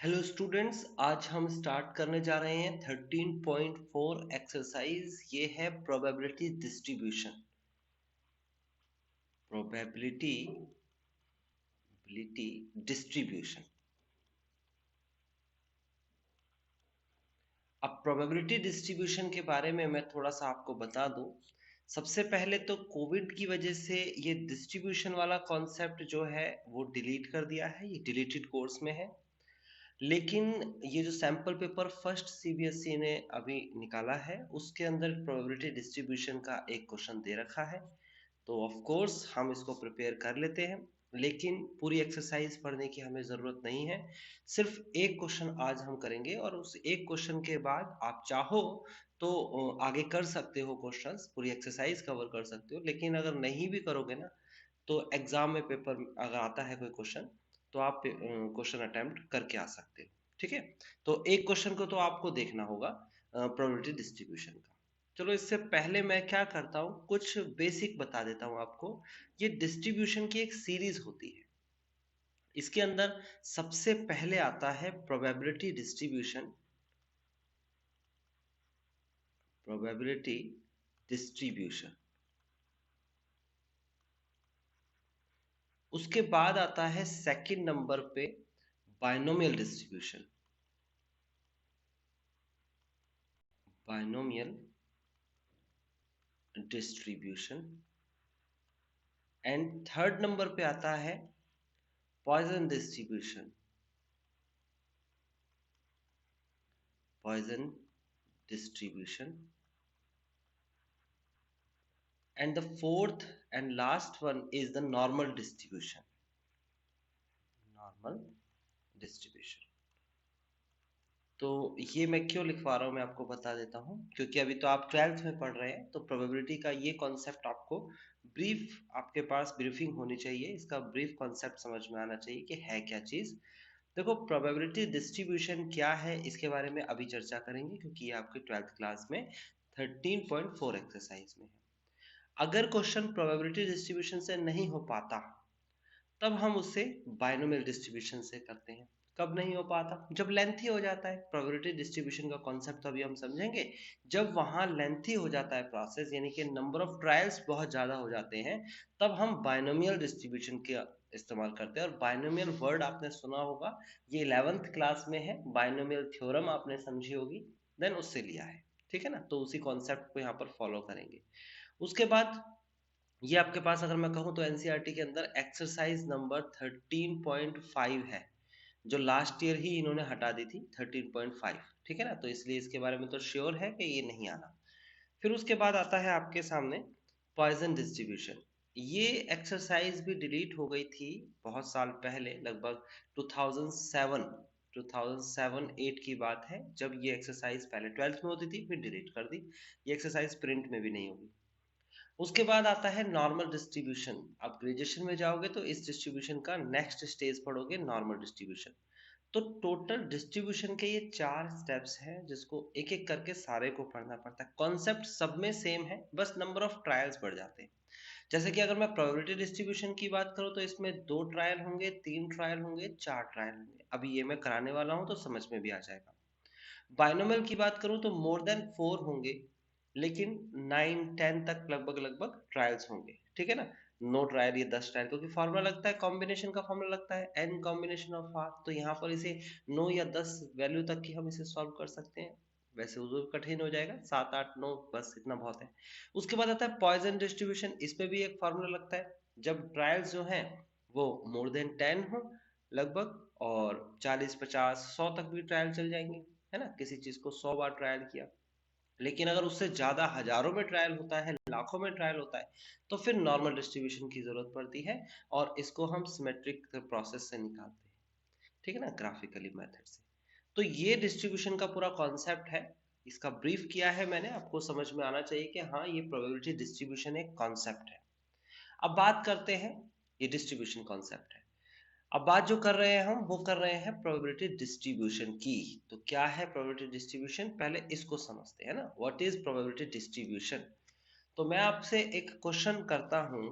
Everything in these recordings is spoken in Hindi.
हेलो स्टूडेंट्स, आज हम स्टार्ट करने जा रहे हैं 13.4 एक्सरसाइज। ये है प्रोबेबिलिटी डिस्ट्रीब्यूशन। Probability distribution. अब प्रोबेबिलिटी डिस्ट्रीब्यूशन के बारे में मैं थोड़ा सा आपको बता दूं। सबसे पहले तो कोविड की वजह से ये डिस्ट्रीब्यूशन वाला कॉन्सेप्ट जो है वो डिलीट कर दिया है, ये डिलीटेड कोर्स में है। लेकिन ये जो सैंपल पेपर फर्स्ट सीबीएसई ने अभी निकाला है उसके अंदर प्रोबेबिलिटी डिस्ट्रीब्यूशन का एक क्वेश्चन दे रखा है। तो ऑफ कोर्स हम इसको प्रिपेयर कर लेते हैं, लेकिन पूरी एक्सरसाइज पढ़ने की हमें ज़रूरत नहीं है। सिर्फ एक क्वेश्चन आज हम करेंगे और उस एक क्वेश्चन के बाद आप चाहो तो आगे कर सकते हो, क्वेश्चंस पूरी एक्सरसाइज कवर कर सकते हो। लेकिन अगर नहीं भी करोगे ना, तो एग्जाम में पेपर अगर आता है कोई क्वेश्चन, तो आप क्वेश्चन अटेम्प्ट करके आ सकते हो। ठीक है, तो एक क्वेश्चन को तो आपको देखना होगा प्रोबेबिलिटी डिस्ट्रीब्यूशन का। चलो, इससे पहले मैं क्या करता हूँ, कुछ बेसिक बता देता हूँ आपको। ये डिस्ट्रीब्यूशन की एक सीरीज होती है। इसके अंदर सबसे पहले आता है प्रोबेबिलिटी डिस्ट्रीब्यूशन। Probability distribution. उसके बाद आता है सेकंड नंबर पे binomial distribution. Binomial distribution. And third number पे आता है Poisson distribution. Poisson distribution. And the fourth and last one is the normal distribution. Normal distribution. तो ये मैं क्यों लिखवा रहा हूँ, मैं आपको बता देता हूँ। क्योंकि अभी तो आप 12th में पढ़ रहे हैं, तो प्रोबेबिलिटी का ये कॉन्सेप्ट आपको ब्रीफ, आपके पास ब्रीफिंग होनी चाहिए, इसका ब्रीफ कॉन्सेप्ट समझ में आना चाहिए कि है क्या चीज। देखो, प्रोबेबिलिटी डिस्ट्रीब्यूशन क्या है इसके बारे में अभी चर्चा करेंगे, क्योंकि ये आपके 12th क्लास में 13.4 एक्सरसाइज में है। अगर क्वेश्चन प्रोबेबिलिटी डिस्ट्रीब्यूशन से नहीं हो पाता, तब हम उसे बाइनोमियल डिस्ट्रीब्यूशन से करते हैं। कब नहीं हो पाता? जब लेंथी हो जाता है। प्रोबेबिलिटी डिस्ट्रीब्यूशन का कॉन्सेप्ट तो अभी हम समझेंगे। जब वहां लेंथी हो जाता है प्रोसेस, यानी कि नंबर ऑफ ट्रायल्स बहुत ज्यादा हो जाते हैं, तब हम बाइनोमियल डिस्ट्रीब्यूशन का इस्तेमाल करते हैं। और बाइनोमियल वर्ड आपने सुना होगा, ये 11th क्लास में है। बाइनोमियल थ्योरम आपने समझी होगी, देन उससे लिया है। ठीक है ना, तो उसी कॉन्सेप्ट को यहाँ पर फॉलो करेंगे। उसके बाद ये आपके पास अगर मैं कहूँ तो एनसीईआरटी के अंदर एक्सरसाइज नंबर 13.5 है, जो लास्ट ईयर ही इन्होंने हटा दी थी 13.5। ठीक है ना, तो इसलिए इसके बारे में तो श्योर है कि ये नहीं आना। फिर उसके बाद आता है आपके सामने पॉइजन डिस्ट्रीब्यूशन। ये एक्सरसाइज भी डिलीट हो गई थी बहुत साल पहले, लगभग 2007, 2007-8 की बात है, जब ये एक्सरसाइज पहले 12th में होती थी, फिर डिलीट कर दी। ये एक्सरसाइज प्रिंट में भी नहीं होगी। उसके बाद आता है नॉर्मल डिस्ट्रीब्यूशन। आप ग्रेजुएशन में जाओगे तो इस डिस्ट्रीब्यूशन का नेक्स्ट स्टेज पढ़ोगे, नॉर्मल डिस्ट्रीब्यूशन। तो टोटल डिस्ट्रीब्यूशन के ये 4 स्टेप्स हैं, जिसको एक एक करके सारे को पढ़ना पड़ता है। कॉन्सेप्ट सब में सेम है, बस नंबर ऑफ ट्रायल्स बढ़ जाते हैं। जैसे कि अगर मैं प्रोबेबिलिटी डिस्ट्रीब्यूशन की बात करूं, तो इसमें 2 ट्रायल होंगे, 3 ट्रायल होंगे, 4 ट्रायल होंगे। अभी ये मैं कराने वाला हूं तो समझ में भी आ जाएगा। बाइनोमियल की बात करूं तो मोर देन 4 होंगे, लेकिन 9-10 तक लगभग लगभग ट्रायल्स होंगे। ठीक है ना, नो ट्रायल ये 10 ट्रायल, क्योंकि फॉर्मूला लगता है, कॉम्बिनेशन का फॉर्मूला लगता है n कॉम्बिनेशन ऑफ r। तो यहाँ पर इसे 9 या 10 वैल्यू तक की हम इसे सॉल्व कर सकते हैं। वैसे उधर कठिन हो जाएगा, 7 8 9 बस इतना बहुत है। उसके बाद आता है पॉइजन डिस्ट्रीब्यूशन। इसमें भी एक फॉर्मूला लगता है, जब ट्रायल्स जो हैं वो मोर देन 10 हो लगभग, और 40 50 100 तक भी ट्रायल चल जाएंगे। है ना, किसी चीज को 100 बार ट्रायल किया। लेकिन अगर उससे ज्यादा हजारों में ट्रायल होता है, लाखों में ट्रायल होता है, तो फिर नॉर्मल डिस्ट्रीब्यूशन की जरूरत पड़ती है, और इसको हम सिमेट्रिक प्रोसेस से निकालते हैं। ठीक है ना, ग्राफिकली मेथड से। तो ये डिस्ट्रीब्यूशन का पूरा कॉन्सेप्ट है। इसका ब्रीफ किया है मैंने, आपको समझ में आना चाहिए कि हाँ, ये प्रोबेबिलिटी डिस्ट्रीब्यूशन एक कॉन्सेप्ट है। अब बात करते हैं, ये डिस्ट्रीब्यूशन कॉन्सेप्ट है। अब बात जो कर रहे हैं हम, वो कर रहे हैं प्रोबेबिलिटी डिस्ट्रीब्यूशन की। तो क्या है प्रोबेबिलिटी डिस्ट्रीब्यूशन, पहले इसको समझते हैं ना, व्हाट इज प्रोबेबिलिटी डिस्ट्रीब्यूशन। तो मैं आपसे एक क्वेश्चन करता हूं।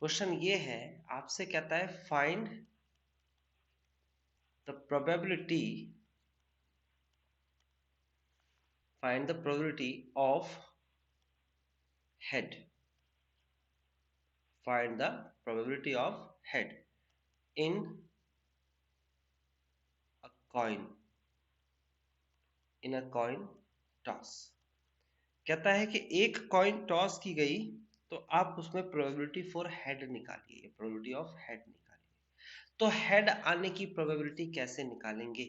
क्वेश्चन ये है, आपसे कहता है find the probability find the probability of head, find the probability of head in a coin, in a coin toss। कहता है कि एक कॉइन टॉस की गई तो आप उसमें प्रोबेबिलिटी फॉर हेड निकालिए, प्रोबेबिलिटी ऑफ हेड निकालिए। तो हेड आने की प्रोबेबिलिटी कैसे निकालेंगे?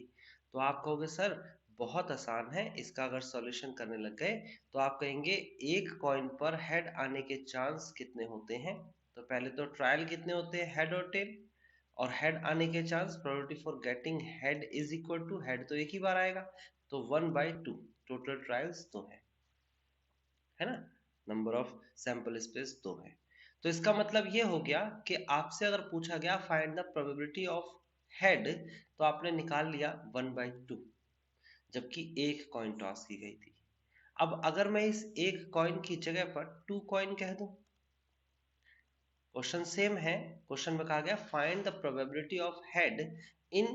तो आप कहोगे सर बहुत आसान है, इसका अगर सॉल्यूशन करने लग गए तो आप कहेंगे एक कॉइन पर हेड आने के चांस कितने होते हैं। तो पहले तो ट्रायल कितने होते हैं, हेड और टेल, और हेड आने के chance probability for getting head is equal to head तो एक ही बार आएगा, तो 1/2, टोटल ट्रायल्स 2 है ना, नंबर ऑफ सैंपल स्पेस 2 है। तो इसका मतलब ये हो गया कि आपसे अगर पूछा गया find the probability of head तो आपने निकाल लिया 1/2, जबकि एक कॉइन टॉस की गई थी। अब अगर मैं इस एक कॉइन की जगह पर 2 कॉइन कह दूं, क्वेश्चन सेम है, क्वेश्चन में कहा गया find the probability of head in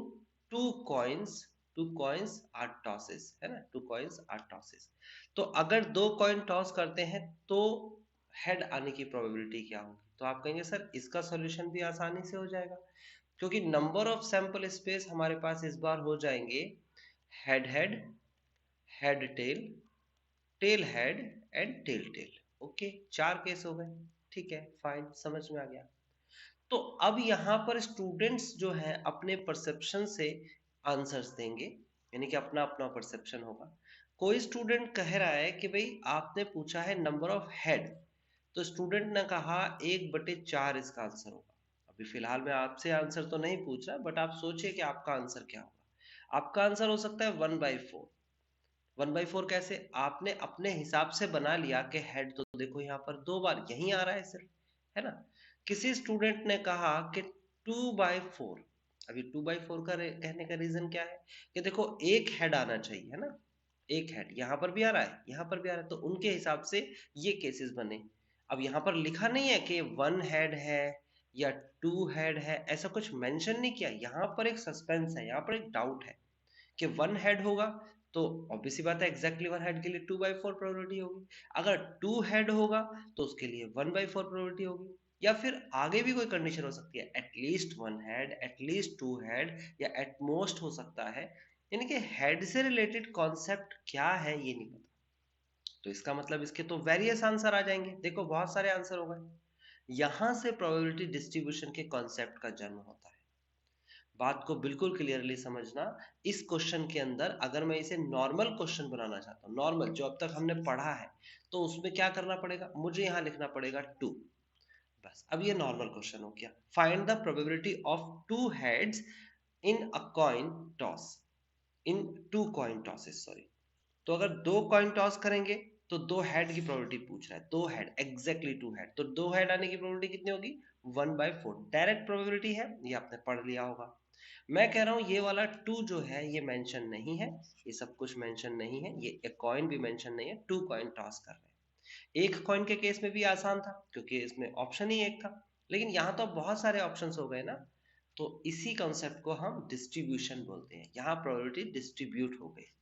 2 coins, 2 coins are tosses, है ना, 2 कॉइन्स आर टॉसेस। तो अगर 2 कॉइन टॉस करते हैं तो हेड आने की प्रोबेबिलिटी क्या होगी? तो आप कहेंगे सर इसका सॉल्यूशन भी आसानी से हो जाएगा, क्योंकि नंबर ऑफ सैंपल स्पेस हमारे पास इस बार हो जाएंगे head head, head tail, tail head and tail tail. Okay, 4 case हो गए, ठीक है, फाइन, समझ में आ गया। तो अब यहाँ पर स्टूडेंट्स जो है अपने परसेप्शन से आंसर्स देंगे, यानी कि अपना अपना परसेप्शन होगा। कोई स्टूडेंट कह रहा है कि भाई आपने पूछा है नंबर ऑफ हेड, तो स्टूडेंट ने कहा 1/4 इसका आंसर होगा। अभी फिलहाल मैं आपसे आंसर तो नहीं पूछ रहा, बट आप सोचिए कि आपका आंसर क्या होगा। आपका आंसर हो सकता है 1/4। 1/4 कैसे? आपने अपने हिसाब से बना लिया कि हेड तो देखो यहाँ पर 2 बार यहीं आ रहा है सिर्फ, है ना। किसी स्टूडेंट ने कहा कि 2/4। अभी 2/4 का कहने का रीजन क्या है कि देखो एक हेड आना चाहिए, है ना, एक हेड यहाँ पर भी आ रहा है, यहाँ पर भी आ रहा है, तो उनके हिसाब से ये केसेस बने। अब यहाँ पर लिखा नहीं है कि 1 हेड है या 2 हेड है, ऐसा कुछ मेंशन नहीं किया। यहाँ पर एक सस्पेंस है, यहाँ पर एक डाउट है कि 1 हेड होगा तो ऑब्वियसली बात है एग्जैक्टली 1 हेड के लिए 2/4 प्रोबेबिलिटी होगी। अगर 2 हेड होगा तो उसके लिए 1/4 प्रोबेबिलिटी होगी, या फिर आगे भी कोई कंडीशन हो सकती है, एटलीस्ट 1 हेड, एटलीस्ट 2 हेड, या एट मोस्ट हो सकता है। यानी कि हेड से रिलेटेड कॉन्सेप्ट क्या है ये नहीं पता, तो इसका मतलब इसके तो वेरियस आंसर आ जाएंगे। देखो बहुत सारे आंसर हो गए। यहां से प्रोबेबिलिटी डिस्ट्रीब्यूशन के कॉन्सेप्ट का जन्म होता है। बात को बिल्कुल क्लियरली समझना। इस क्वेश्चन के अंदर अगर मैं इसे नॉर्मल क्वेश्चन बनाना चाहता हूँ, नॉर्मल जो अब तक हमने पढ़ा है, तो उसमें क्या करना पड़ेगा, मुझे यहाँ लिखना पड़ेगा 2, बस। अब ये नॉर्मल क्वेश्चन हो गया, find the probability of 2 heads in a coin toss, in 2 coin tosses, sorry. तो अगर 2 कॉइन टॉस करेंगे तो 2 हेड की प्रोबेबिलिटी पूछ रहा है, 2 हेड, एग्जैक्टली 2 हेड, तो 2 हेड आने की प्रोबेबिलिटी कितनी होगी, 1/4। डायरेक्ट प्रोबेबिलिटी है, ये आपने पढ़ लिया होगा। मैं कह रहा हूं ये वाला 2 जो है ये मेंशन नहीं है, ये सब कुछ मेंशन नहीं है, ये एक कॉइन भी मेंशन नहीं है, 2 कॉइन टॉस कर रहे हैं। एक कॉइन के केस में भी आसान था क्योंकि इसमें ऑप्शन ही एक था, लेकिन यहां तो बहुत सारे ऑप्शंस हो गए ना, तो इसी कॉन्सेप्ट को हम डिस्ट्रीब्यूशन बोलते हैं। यहाँ प्रोबेबिलिटी डिस्ट्रीब्यूट हो गई।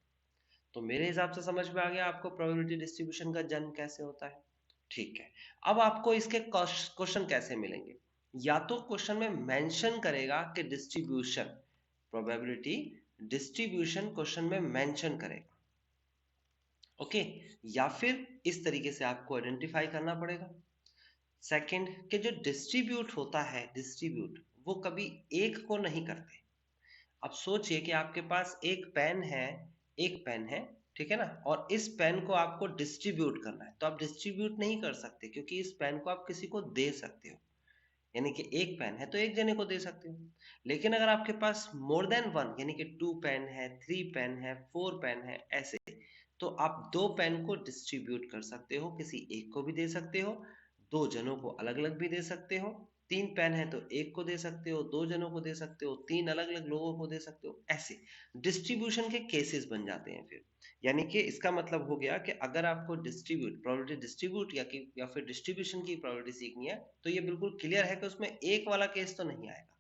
तो मेरे हिसाब से समझ में आ गया आपको प्रोबेबिलिटी डिस्ट्रीब्यूशन का जन्म कैसे होता है। ठीक है, अब आपको इसके क्वेश्चन कैसे मिलेंगे? या तो क्वेश्चन में मेंशन करेगा कि डिस्ट्रीब्यूशन, प्रोबेबिलिटी डिस्ट्रीब्यूशन क्वेश्चन में मेंशन करेगा, ओके, या फिर इस तरीके से आपको आइडेंटिफाई करना पड़ेगा। सेकंड, कि जो डिस्ट्रीब्यूट होता है, डिस्ट्रीब्यूट वो कभी एक को नहीं करते। अब सोचिए कि आपके पास एक पेन है, एक पेन है, ठीक है ना, और इस पेन को आपको डिस्ट्रीब्यूट करना है, तो आप डिस्ट्रीब्यूट नहीं कर सकते क्योंकि इस पेन को आप किसी को दे सकते हो, यानी कि एक पेन है तो एक जने को दे सकते हो। लेकिन अगर आपके पास मोर देन वन, यानी कि 2 पेन है, 3 पेन है, 4 पेन है, ऐसे, तो आप 2 पेन को डिस्ट्रीब्यूट कर सकते हो, किसी एक को भी दे सकते हो, 2 जनों को अलग अलग भी दे सकते हो। 3 पेन है तो एक को दे सकते हो, 2 जनों को दे सकते हो, 3 अलग अलग लोगों को दे सकते हो, ऐसे डिस्ट्रीब्यूशन के केसेस बन जाते हैं फिर। यानी कि इसका मतलब हो गया कि अगर आपको डिस्ट्रीब्यूट, प्रोबेबिलिटी डिस्ट्रीब्यूट या फिर डिस्ट्रीब्यूशन की प्रोबेबिलिटी सीखनी है, तो ये बिल्कुल क्लियर है कि उसमें एक वाला केस तो नहीं आएगा,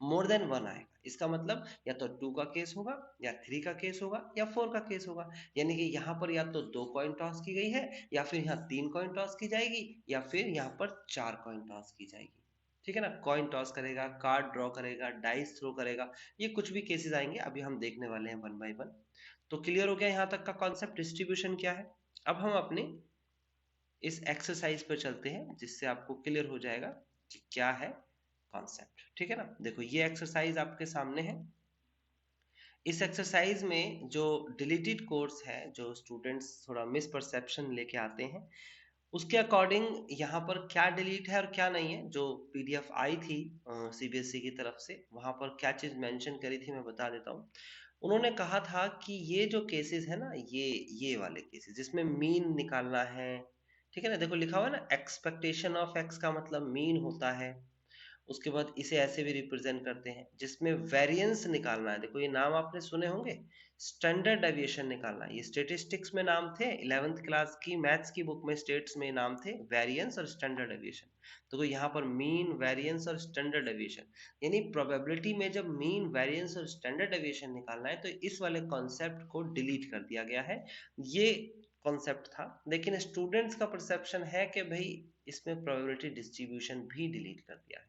मोर देन वन आएगा। इसका मतलब या तो 2 का केस होगा, या 3 का केस होगा, या 4 का केस होगा। यानी कि यहाँ पर या तो 2 कॉइन टॉस की गई है, या फिर यहाँ 3 कॉइन टॉस की जाएगी, या फिर यहाँ पर 4 कॉइन टॉस की जाएगी। ठीक है ना, कॉइन टॉस करेगा, कार्ड ड्रॉ करेगा, डाइस थ्रो करेगा, ये कुछ भी केसेस आएंगे, अभी हम देखने वाले हैं वन बाय वन। तो क्लियर हो गया यहाँ तक का कॉन्सेप्ट डिस्ट्रीब्यूशन क्या है। अब हम अपने इस एक्सरसाइज पर चलते हैं, जिससे आपको क्लियर हो जाएगा कि क्या है कॉन्सेप्ट। ठीक है ना, देखो ये एक्सरसाइज आपके सामने है। इस एक्सरसाइज में जो डिलीटेड कोड्स है, जो स्टूडेंट्स थोड़ा मिसपरसेप्शन लेके आते हैं, उसके अकॉर्डिंग यहाँ पर क्या डिलीट है और क्या नहीं है। जो पीडीएफ आई थी सीबीएसई की तरफ से, वहां पर क्या चीज मेंशन करी थी मैं बता देता हूँ। उन्होंने कहा था कि ये जो केसेस है ना, ये वाले केसेस जिसमें मीन निकालना है। ठीक है ना, देखो लिखा हुआ है ना, एक्सपेक्टेशन ऑफ एक्स का मतलब मीन होता है। उसके बाद इसे ऐसे भी रिप्रेजेंट करते हैं जिसमें वेरिएंस निकालना है। देखो ये नाम आपने सुने होंगे, स्टैंडर्ड डेविएशन निकालना है। ये स्टेटिस्टिक्स में नाम थे, 11th क्लास की मैथ्स की बुक में स्टेट्स में नाम थे, वेरिएंस और स्टैंडर्ड डेविएशन। तो यहाँ पर मीन, वेरिएंस और स्टैंडर्ड डेविएशन, यानी प्रोबेबिलिटी में जब मीन, वेरिएंस और स्टैंडर्ड डेविएशन निकालना है तो इस वाले कॉन्सेप्ट को डिलीट कर दिया गया है। ये कॉन्सेप्ट था, लेकिन स्टूडेंट्स का परसेप्शन है कि भाई इसमें प्रोबेबिलिटी डिस्ट्रीब्यूशन भी डिलीट कर दिया है।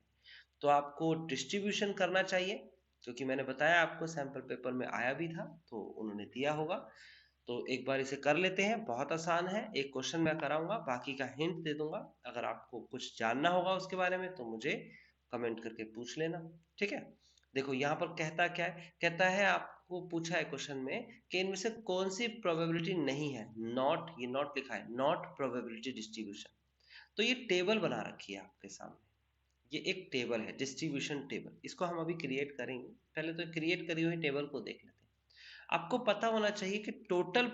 तो आपको डिस्ट्रीब्यूशन करना चाहिए, क्योंकि मैंने बताया आपको सैंपल पेपर में आया भी था, तो उन्होंने दिया होगा। तो एक बार इसे कर लेते हैं, बहुत आसान है। एक क्वेश्चन मैं कराऊंगा, बाकी का हिंट दे दूंगा। अगर आपको कुछ जानना होगा उसके बारे में तो मुझे कमेंट करके पूछ लेना। ठीक है, देखो यहाँ पर कहता क्या है, कहता है आपको पूछा है क्वेश्चन में कि इनमें से कौन सी प्रोबेबिलिटी नहीं है। नॉट, ये नॉट लिखा है, नॉट प्रोबेबिलिटी डिस्ट्रीब्यूशन। तो ये टेबल बना रखी है आपके सामने। ये एक टेबल है, डिस्ट्रीब्यूशन टेबल। इसको हम अभी क्रिएट करेंगे। पहले तो क्रिएट करी हुई टेबल को देख लेते हैं। आपको पता होना चाहिए कि total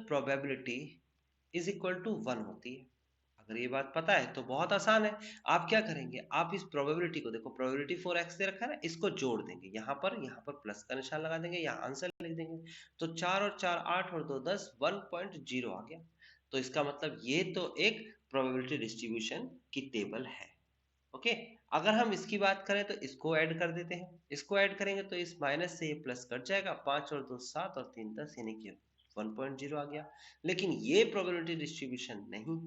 probability is equal to 1 होती है। अगर ये बात पता है तो बहुत आसान है। आप क्या करेंगे, आप इस प्रोबेबिलिटी को, देखो प्रोबेबिलिटी 4x दे रखा है ना, इसको जोड़ देंगे। यहाँ पर प्लस का निशान लगा देंगे, यहाँ आंसर लिख देंगे। तो 4 और 4 8 और 2 10, 1.0 आ गया। तो इसका मतलब ये तो एक प्रोबेबिलिटी डिस्ट्रीब्यूशन की टेबल है। ओके, अगर हम इसकी बात करें तो इसको ऐड कर देते हैं। इसको ऐड करेंगे तो इस माइनस से ये प्लस कट जाएगा, 5 और 2 7 और 3 10, यानी कि 1.0 आ गया। लेकिन ये प्रोबेबिलिटी डिस्ट्रीब्यूशन नहीं।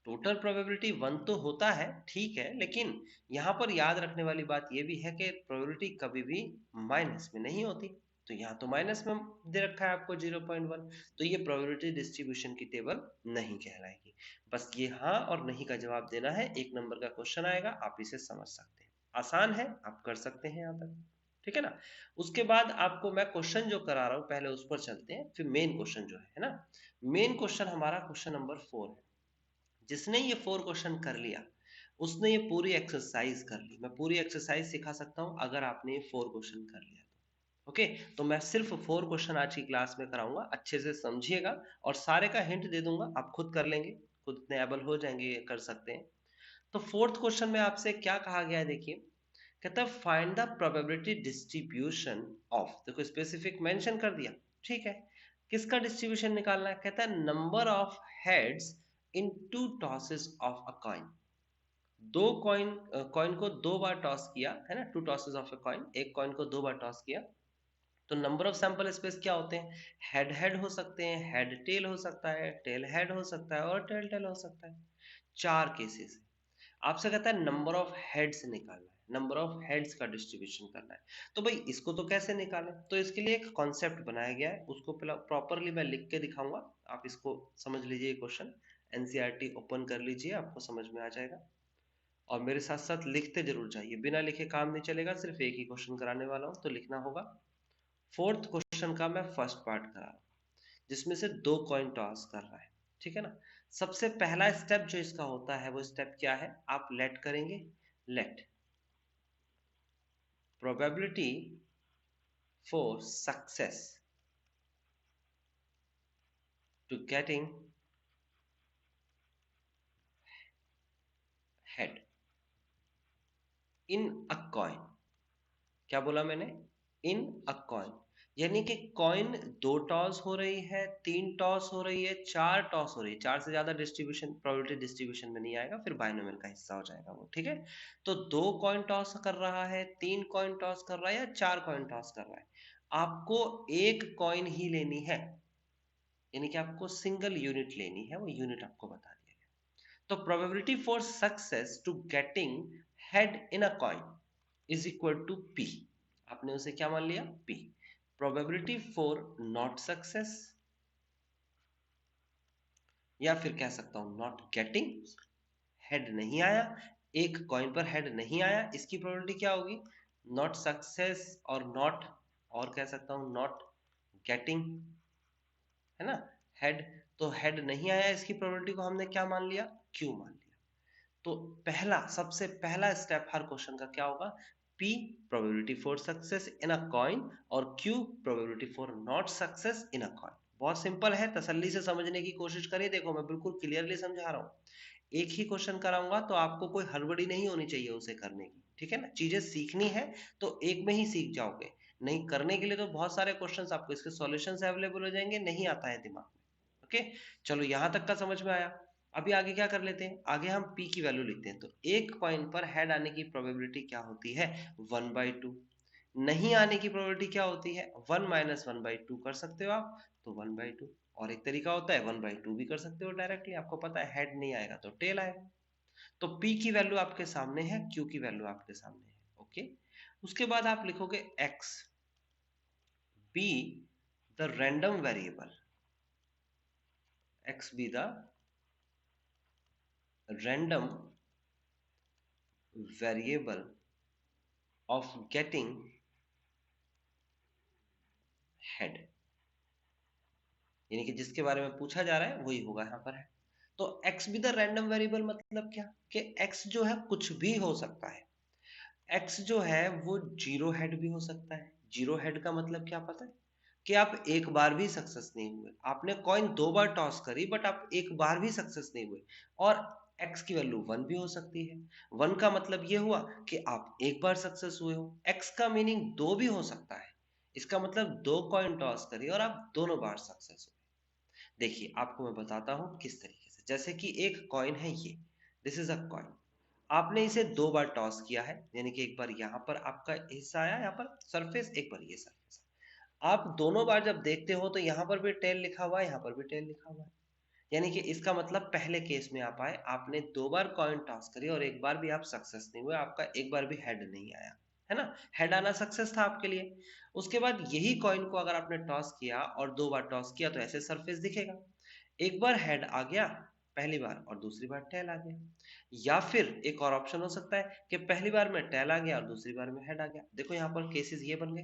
टोटल प्रोबेबिलिटी 1 तो होता है, ठीक है, लेकिन यहाँ पर याद रखने वाली बात यह भी है कि प्रोबेबिलिटी कभी भी माइनस में नहीं होती। तो यहाँ तो माइनस में दे रखा है आपको 0.1, तो ये प्रोबेबिलिटी डिस्ट्रीब्यूशन की टेबल नहीं कहलाएगी। बस ये हाँ और नहीं का जवाब देना है। 1 नंबर का क्वेश्चन आएगा, आप इसे समझ सकते हैं, आसान है, आप कर सकते हैं यहाँ तक। ठीक है ना, उसके बाद आपको मैं क्वेश्चन जो करा रहा हूँ पहले उस पर चलते हैं, फिर मेन क्वेश्चन जो है ना। मेन क्वेश्चन हमारा क्वेश्चन नंबर 4 है। जिसने ये 4 क्वेश्चन कर लिया उसने ये पूरी एक्सरसाइज कर ली। मैं पूरी एक्सरसाइज सिखा सकता हूं अगर आपने ये 4 क्वेश्चन कर लिया तो। ओके, तो मैं सिर्फ 4 क्वेश्चन आज की क्लास में कराऊंगा, अच्छे से समझिएगा और सारे का हिंट दे दूंगा, आप खुद कर लेंगे, खुद इतने एबल हो जाएंगे, कर सकते हैं। तो फोर्थ क्वेश्चन में आपसे क्या कहा गया है, देखिए कहता है find the probability distribution of, देखो स्पेसिफिक मेंशन कर दिया। ठीक है, किसका डिस्ट्रीब्यूशन निकालना है, कहता है number of heads in two tosses of a coin. दो कॉइन को दो बार टॉस किया है ना, to tosses of a coin, एक कॉइन को दो बार टॉस किया। तो नंबर ऑफ सैंपल स्पेस क्या होते हैं, हेड हेड हो सकते हैं, हेड टेल हो सकता है, टेल हेड हो सकता है और टेल टेल हो सकता है। 4 केसेस। आपसे कहता है नंबर ऑफ हेड्स निकालना है, नंबर ऑफ हेड्स का डिस्ट्रीब्यूशन करना है। तो भाई इसको तो कैसे निकालें, तो इसके लिए एक कॉन्सेप्ट बनाया गया है, उसको प्रॉपरली मैं लिख के दिखाऊंगा। आप इसको समझ लीजिए, क्वेश्चन एनसीईआरटी ओपन कर लीजिए, आपको समझ में आ जाएगा। और मेरे साथ साथ लिखते जरूर जाइए, बिना लिखे काम नहीं चलेगा, सिर्फ एक ही क्वेश्चन कराने वाला हूं तो लिखना होगा। फोर्थ क्वेश्चन का मैं फर्स्ट पार्ट करा रहा हूं, जिसमें से दो कॉइन टॉस कर रहा है। ठीक है ना, सबसे पहला स्टेप जो इसका होता है वो स्टेप क्या है, आप लेट करेंगे, let probability for success to getting head in a coin. क्या बोला मैंने, इन अ कॉइन, यानी कि कॉइन 2 टॉस हो रही है, 3 टॉस हो रही है, 4 टॉस हो रही है। 4 से ज्यादा डिस्ट्रीब्यूशन प्रोबेबिलिटी डिस्ट्रीब्यूशन में नहीं आएगा, फिर बाइनोमियल का हिस्सा हो जाएगा वो, ठीक है। तो 2 कॉइन टॉस कर रहा है, 3 कॉइन टॉस कर रहा है या 4 कॉइन टॉस कर रहा है, आपको एक कॉइन ही लेनी है, यानी कि आपको सिंगल यूनिट लेनी है, वो यूनिट आपको बता दिया गया। तो probability for success to getting head in a coin is equal to P. आपने उसे क्या मान लिया? P. Probability for not success, या फिर कह सकता हूं नॉट गेटिंग, हेड नहीं आया, एक कॉइन पर हेड नहीं आया, इसकी प्रोबेबिलिटी क्या होगी? नॉट सक्सेस और नॉट, और कह सकता हूं नॉट गेटिंग, है ना, हेड। तो हेड नहीं आया, इसकी प्रोबेबिलिटी को हमने क्या मान लिया? क्यू मान लिया। तो पहला, सबसे पहला स्टेप हर क्वेश्चन का क्या होगा? P probability for success in a coin और Q probability for not success in a coin. बहुत सिंपल है, तसल्ली से समझने की कोशिश करिए। देखो मैं बिल्कुल क्लियरली समझा रहा हूँ। एक ही क्वेश्चन कराऊंगा तो आपको कोई हड़बड़ी नहीं होनी चाहिए उसे करने की, ठीक है ना। चीजें सीखनी है तो एक में ही सीख जाओगे, नहीं करने के लिए तो बहुत सारे क्वेश्चंस आपको इसके सॉल्यूशंस अवेलेबल हो जाएंगे, नहीं आता है दिमाग में। ओके, चलो यहां तक का समझ में आया। अभी आगे क्या कर लेते हैं? आगे हम p की वैल्यू लिखते हैं। तो एक कॉइन पर हेड आने की प्रोबेबिलिटी क्या होती है? 1/2। नहीं आने की प्रोबेबिलिटी क्या होती है? 1 माइनस 1/2 कर सकते हो आप, तो 1/2। और एक तरीका होता है 1/2 भी कर सकते हो डायरेक्टली, आपको पता है हेड नहीं आएगा तो टेल आएगा। तो p की वैल्यू आपके सामने है, q की वैल्यू आपके सामने है। ओके, उसके बाद आप लिखोगे x be the random variable, x be the random variable of getting head, यानी कि जिसके बारे में पूछा जा रहा है वही होगा यहाँ पर है। तो x भी द रैंडम वेरिएबल मतलब क्या? कि x जो है कुछ भी हो सकता है। x जो है वो जीरो हेड भी हो सकता है। जीरो हेड का मतलब क्या पता है? कि आप एक बार भी सक्सेस नहीं हुए, आपने कॉइन 2 बार टॉस करी बट आप एक बार भी सक्सेस नहीं हुए। और x की वैल्यू 1 भी हो सकती है। 1 का मतलब ये हुआ कि आप एक बार सक्सेस हुए हो। x का मीनिंग 2 भी हो सकता है, इसका मतलब 2 कॉइन टॉस करिए और आप दोनों बार सक्सेस हुए। देखिए आपको मैं बताता हूं किस तरीके से। जैसे कि एक कॉइन है ये, दिस इज अ कॉइन। आपने इसे 2 बार टॉस किया है, यानी कि एक बार यहाँ पर आपका हिस्सा आया, यहाँ पर सरफेस, एक बार ये सरफेस। आप दोनों बार जब देखते हो तो यहाँ पर भी टेल लिखा हुआ है, यहाँ पर भी टेल लिखा हुआ है। यानी कि इसका मतलब पहले केस में आप आए, आपने 2 बार कॉइन टॉस करी और एक बार भी आप सक्सेस नहीं हुए, आपका एक बार भी हेड नहीं आया, है ना। हेड आना सक्सेस था आपके लिए। उसके बाद यही कॉइन को अगर आपने टॉस किया और 2 बार टॉस किया तो ऐसे सरफेस दिखेगा। एक बार हेड आ गया पहली बार और दूसरी बार टेल आ गया। या फिर एक और ऑप्शन हो सकता है कि पहली बार में टेल आ गया और दूसरी बार में हेड आ गया। देखो यहाँ पर केसेस ये बन गए।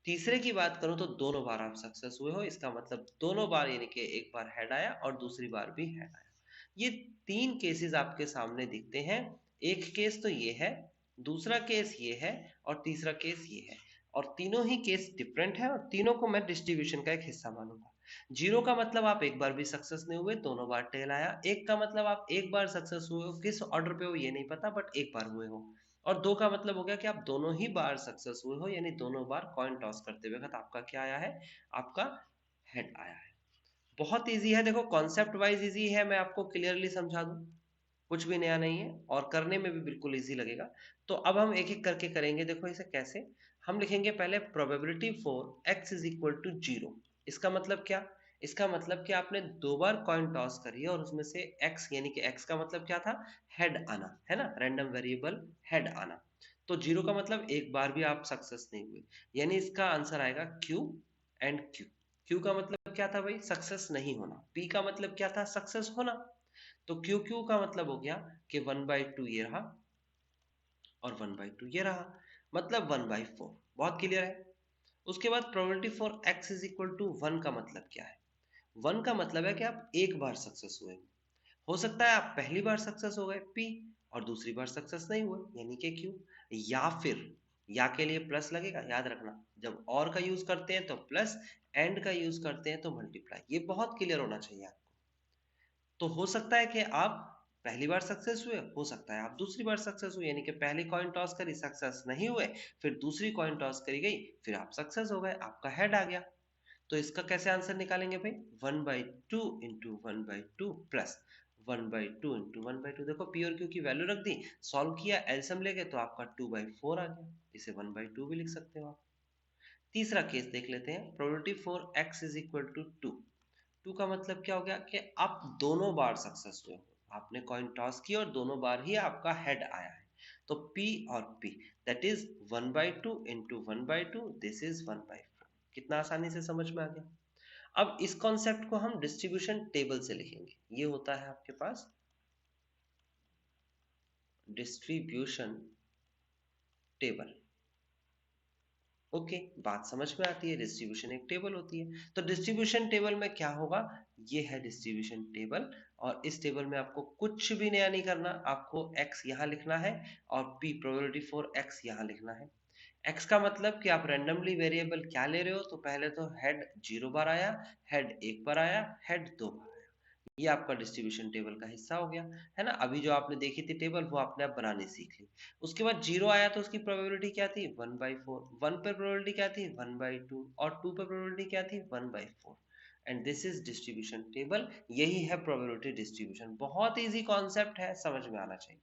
तीसरे की बात करूं तो दोनों बार आप सक्सेस हुए हो, इसका मतलब दोनों बार, यानी कि एक बार हेड आया और दूसरी बार भी हेड आया। ये 3 केसेस आपके सामने दिखते हैं। एक केस तो ये है, दूसरा केस ये है और तीसरा केस ये है। और तीनों ही केस डिफरेंट है और तीनों को मैं डिस्ट्रीब्यूशन का एक हिस्सा मानूंगा। जीरो का मतलब आप एक बार भी सक्सेस नहीं हुए, दोनों बार टेल आया। एक का मतलब आप एक बार सक्सेस हुए हो, किस ऑर्डर पे हो ये नहीं पता बट एक बार हुए हो। और 2 का मतलब हो गया कि आप दोनों ही बार सक्सेस हुए हो, यानी दोनों बार कॉइन टॉस करते हुए आपका क्या आया है? आपका हेड आया है। बहुत इजी है, देखो कॉन्सेप्ट वाइज इजी है, मैं आपको क्लियरली समझा दूं, कुछ भी नया नहीं है और करने में भी बिल्कुल इजी लगेगा। तो अब हम एक एक करके करेंगे। देखो इसे कैसे हम लिखेंगे। पहले probability for x is equal to 0। इसका मतलब क्या? इसका मतलब कि आपने 2 बार कॉइन टॉस करी है और उसमें से x, यानी कि x का मतलब क्या था? हेड आना, है ना, रैंडम वेरिएबल हेड आना। तो 0 का मतलब एक बार भी आप सक्सेस नहीं हुए, यानी इसका आंसर आएगा q एंड q। q का मतलब क्या था भाई? सक्सेस नहीं होना। p का मतलब क्या था? सक्सेस होना। तो क्यू क्यू का मतलब हो गया कि 1/2 ये रहा और 1/2 ये रहा, मतलब 1/4। बहुत क्लियर है। उसके बाद probability for x is equal to 1 का मतलब क्या है? 1 का मतलब है कि आप एक बार सक्सेस हुए। हो सकता है आप पहली बार सक्सेस हो गए p और दूसरी बार सक्सेस नहीं हुए, यानी कि q। या फिर या के लिए प्लस लगेगा, याद रखना, जब और का यूज करते हैं तो प्लस, एंड का यूज करते हैं तो मल्टीप्लाई। ये बहुत क्लियर होना चाहिए आपको। तो हो सकता है कि आप पहली बार सक्सेस हुए, हो सकता है आप दूसरी बार सक्सेस हुए, यानी कि पहली कॉइन टॉस करी सक्सेस नहीं हुए, फिर दूसरी कॉइन टॉस करी गई, फिर आप सक्सेस हो गए, आपका हेड आ गया। तो इसका कैसे आंसर निकालेंगे भाई, 1/2 इंटू 1/2 प्लस 1/2 इंटू 1/2। देखो पी और क्यू की वैल्यू रख दी, सॉल्व किया, एलसीएम लेके तो आपका 2/4 आ गया। इसे 1/2 भी लिख सकते हो आप। तीसरा केस देख लेते हैं, probability for x is equal to 2। 2 का मतलब क्या हो गया कि आप दोनों बार सक्सेस हुए हो, आपने कॉइन टॉस किया और दोनों बार ही आपका हेड आया है। तो p और p that is 1/2 into 1/2, this is 1/4। कितना आसानी से समझ में आ गया। अब इस कॉन्सेप्ट को हम डिस्ट्रीब्यूशन टेबल से लिखेंगे। ये होता है आपके पास डिस्ट्रीब्यूशन टेबल। ओके, बात समझ में आती है, डिस्ट्रीब्यूशन एक टेबल होती है। तो डिस्ट्रीब्यूशन टेबल में क्या होगा, ये है डिस्ट्रीब्यूशन टेबल, और इस टेबल में आपको कुछ भी नया नहीं करना, आपको x यहाँ लिखना है और p प्रोबेबिलिटी फॉर x यहाँ लिखना है। x का मतलब कि आप रैंडमली वेरिएबल क्या ले रहे हो, तो पहले तो हेड 0 बार आया, हेड 1 बार आया, हेड 2 बार। ये आपका डिस्ट्रीब्यूशन टेबल का हिस्सा हो गया, है ना। अभी जो आपने देखी थी टेबल, वो आपने अब बनानी सीख ली। उसके बाद 0 आया तो उसकी प्रोबेबिलिटी क्या थी, 1/4। 1 पे प्रोबेबिलिटी क्या थी, 1/2, और 2 पे प्रोबेबिलिटी क्या थी, 1/4। And this is distribution table. यही है प्रोबेबिलिटी डिस्ट्रीब्यूशन। बहुत इजी कॉन्सेप्ट है, समझ में आना चाहिए।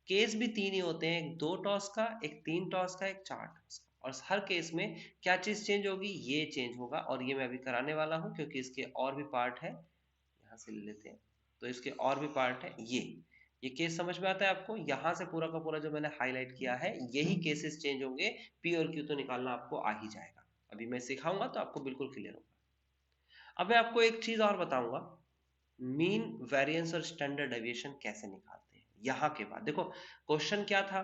केस भी तीन ही होते हैं, एक 2 टॉस का, एक 3 टॉस का, एक 4 टॉस का। और हर केस में क्या चीज चेंज होगी, ये चेंज होगा, और ये मैं अभी कराने वाला हूँ क्योंकि इसके और भी पार्ट है। यहाँ से ले लेते हैं, तो इसके और भी पार्ट है। ये केस समझ में आता है आपको, यहाँ से पूरा का पूरा जो मैंने हाईलाइट किया है, यही केसेस चेंज होंगे। पी और क्यू तो निकालना आपको आ ही जाएगा, अभी मैं सिखाऊंगा तो आपको बिल्कुल क्लियर होगा। अब मैं आपको एक चीज और बताऊंगा, मीन, वेरिएंस और स्टैंडर्ड डेविएशन कैसे निकालते हैं। यहाँ के बाद देखो, क्वेश्चन क्या था,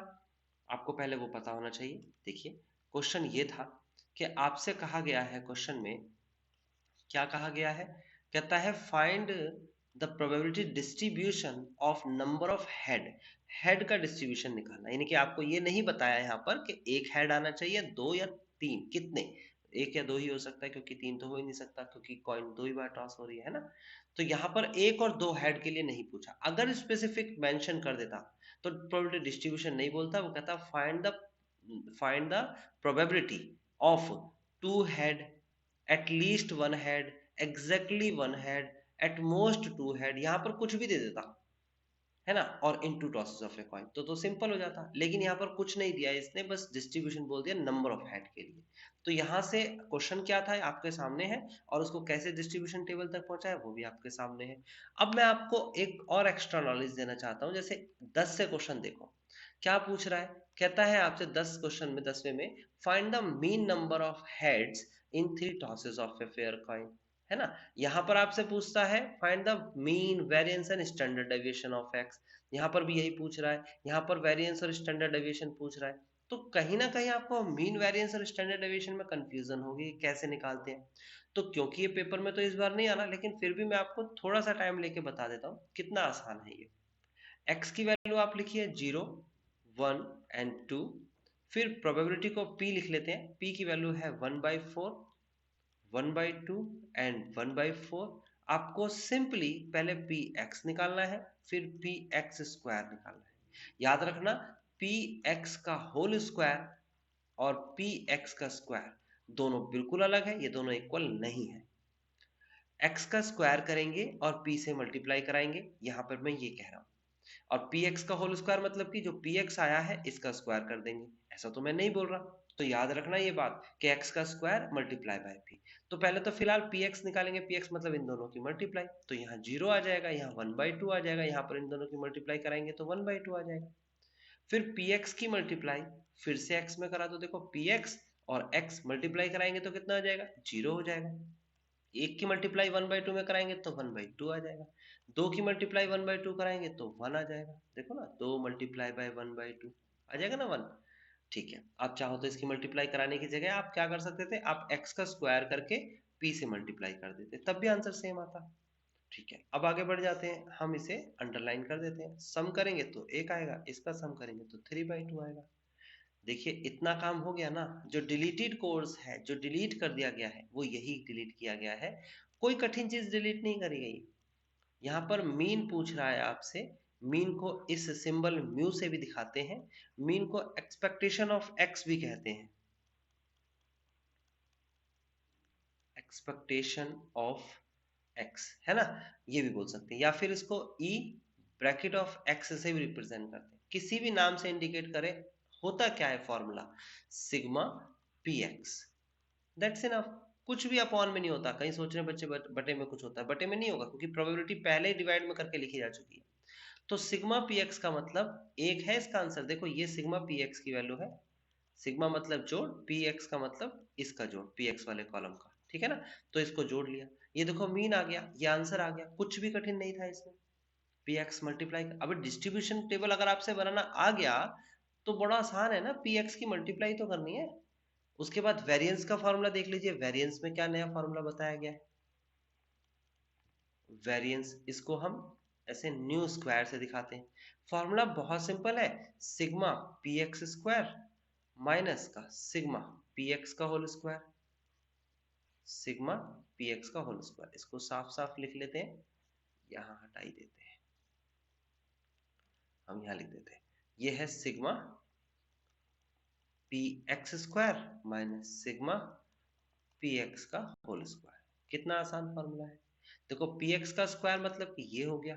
आपको पहले वो पता होना चाहिए। देखिए, क्वेश्चन ये था कि आपसे कहा गया है, क्वेश्चन में क्या कहा गया है, कहता है find the probability distribution of number of head. Head का डिस्ट्रीब्यूशन निकालना, यानी कि आपको ये नहीं बताया यहाँ पर कि एक हेड आना चाहिए, दो या तीन, कितने, एक या दो ही हो सकता है, क्योंकि तीन तो हो ही नहीं सकता, क्योंकि कॉइन दो ही बार टॉस हो रही है ना। तो यहाँ पर एक और दो हेड के लिए नहीं पूछा। अगर स्पेसिफिक मेंशन कर देता तो प्रोबेबिलिटी डिस्ट्रीब्यूशन नहीं बोलता, वो कहता find the probability of two head, at least one head, exactly one head, at most two head, यहां पर कुछ भी दे देता, है ना, और in two tosses of a coin, तो सिंपल हो जाता। लेकिन यहाँ पर कुछ नहीं दिया इसने, बस डिस्ट्रीब्यूशन बोल दिया नंबर ऑफ हेड के लिए। तो यहाँ से क्वेश्चन क्या था आपके सामने है, और उसको कैसे डिस्ट्रीब्यूशन टेबल तक पहुंचा है वो भी आपके सामने है। अब मैं आपको एक और एक्स्ट्रा नॉलेज देना चाहता हूँ। जैसे 10 से क्वेश्चन देखो, क्या पूछ रहा है, कहता है आपसे 10 क्वेश्चन में, 10वें में, find the mean number of heads in 3 tosses of a fair coin, है ना। यहाँ पर आपसे पूछता है find the mean, variance and standard deviation of x. यहाँ पर भी यही पूछ रहा है, यहाँ पर वेरिएंस और स्टैंडर्ड डेविएशन पूछ रहा है। तो कहीं ना कहीं आपको मीन, वेरिएंस और स्टैंडर्ड डेविएशन में कंफ्यूजन होगी, कैसे निकालते हैं। तो क्योंकि ये पेपर में तो इस बार नहीं आना, लेकिन फिर भी मैं आपको थोड़ा सा टाइम लेके बता देता हूँ कितना आसान है ये। एक्स की वैल्यू आप लिखिए 0, 1 एंड 2। फिर प्रोबेबिलिटी को p लिख लेते हैं, p की वैल्यू है 1/4, 1/2 एंड 1/4। आपको सिंपली पहले पी एक्स निकालना है, फिर पी एक्स स्क्वायर निकालना है। याद रखना, पी एक्स का होल स्क्वायर और पी एक्स का स्क्वायर दोनों बिल्कुल अलग है, ये दोनों इक्वल नहीं है। एक्स का स्क्वायर करेंगे और p से मल्टीप्लाई कराएंगे, यहां पर मैं ये कह रहा हूं। और पी एक्स का होल स्क्वायर मतलब कि जो पी एक्स आया है इसका स्क्वायर कर देंगे, ऐसा तो मैं नहीं बोल रहा। तो याद रखना ये बात कि एक्स का स्क्वायर मल्टीप्लाई बाय पी। तो पहले तो फिलहाल पी एक्स निकालेंगे, पी एक्स मतलब इन दोनों की मल्टीप्लाई, तो यहाँ 0 आ जाएगा, यहाँ 1/2 आ जाएगा, यहाँ पर इन दोनों की मल्टीप्लाई कराएंगे तो 1/2 आ जाएगा। फिर पी एक्स की मल्टीप्लाई फिर से एक्स में करा दो, देखो पी एक्स और एक्स मल्टीप्लाई कराएंगे तो कितना आ जाएगा, 0 हो जाएगा। एक की मल्टीप्लाई 1/2 में कराएंगे तो 1/2 आ जाएगा। दो की मल्टीप्लाई 1/2 कराएंगे तो 1 आ जाएगा। देखो ना, 2 मल्टीप्लाई बाय 1/2 आ जाएगा ना 1। ठीक है, आप चाहो तो इसकी मल्टीप्लाई कराने की जगह आप क्या कर सकते थे, आप x का स्क्वायर करके p से मल्टीप्लाई कर देते, तब भी आंसर सेम आता। ठीक है, अब आगे बढ़ जाते हैं, हम इसे अंडरलाइन कर देते हैं। सम करेंगे तो 1 आएगा, इसका सम करेंगे तो 3/2 आएगा। देखिए इतना काम हो गया ना। जो डिलीटेड कोर्स है, जो डिलीट कर दिया गया है, वो यही डिलीट किया गया है, कोई कठिन चीज डिलीट नहीं करी गई। यहाँ पर मीन पूछ रहा है आपसे मीन को इस सिंबल म्यू से भी दिखाते हैं, मीन को एक्सपेक्टेशन ऑफ एक्स भी कहते हैं, एक्सपेक्टेशन ऑफ एक्स, है ना, ये भी बोल सकते हैं, या फिर इसको ई ब्रैकेट ऑफ एक्स से भी रिप्रेजेंट करते हैं, किसी भी नाम से इंडिकेट करें। होता क्या है formula, sigma P x, that's enough. कुछ भी अपॉन में नहीं होता, कहीं सोच रहे बच्चे बटे में कुछ होता है, बटे में नहीं होगा, क्योंकि प्रोबेबिलिटी पहले ही डिवाइड में करके लिखी जा चुकी है। तो सिग्मा पी एक्स का मतलब एक है, इसका आंसर देखो, ये सिग्मा पी एक्स की वैल्यू है, सिग्मा मतलब जोड़, पी एक्स का मतलब इसका जोड़, पी एक्स वाले कॉलम का, ठीक है ना। तो इसको जोड़ लिया, ये देखो मीन आ गया, ये आंसर आ गया, कुछ भी कठिन नहीं था इसमें। पी एक्स मल्टीप्लाई, अब डिस्ट्रीब्यूशन टेबल अगर आपसे बनाना आ गया तो बड़ा आसान है ना, पी एक्स की मल्टीप्लाई तो करनी है। उसके बाद वेरिएंस का फॉर्मूला देख लीजिए, वेरिएंस में क्या नया फॉर्मूला बताया गया है, वेरिएंस, इसको हम ऐसे न्यू स्क्वायर से दिखाते हैं। फॉर्मूला बहुत सिंपल है, sigma P X square minus का सिग्मा पी एक्स का whole square, sigma P X का होल स्क्वायर। इसको साफ साफ लिख लेते हैं, यहां हटाई देते हैं, हम यहां लिख देते हैं, ये है sigma P X square minus sigma P X का होल स्क्वायर। कितना आसान फॉर्मूला है, देखो पी एक्स का स्क्वायर मतलब कि ये हो गया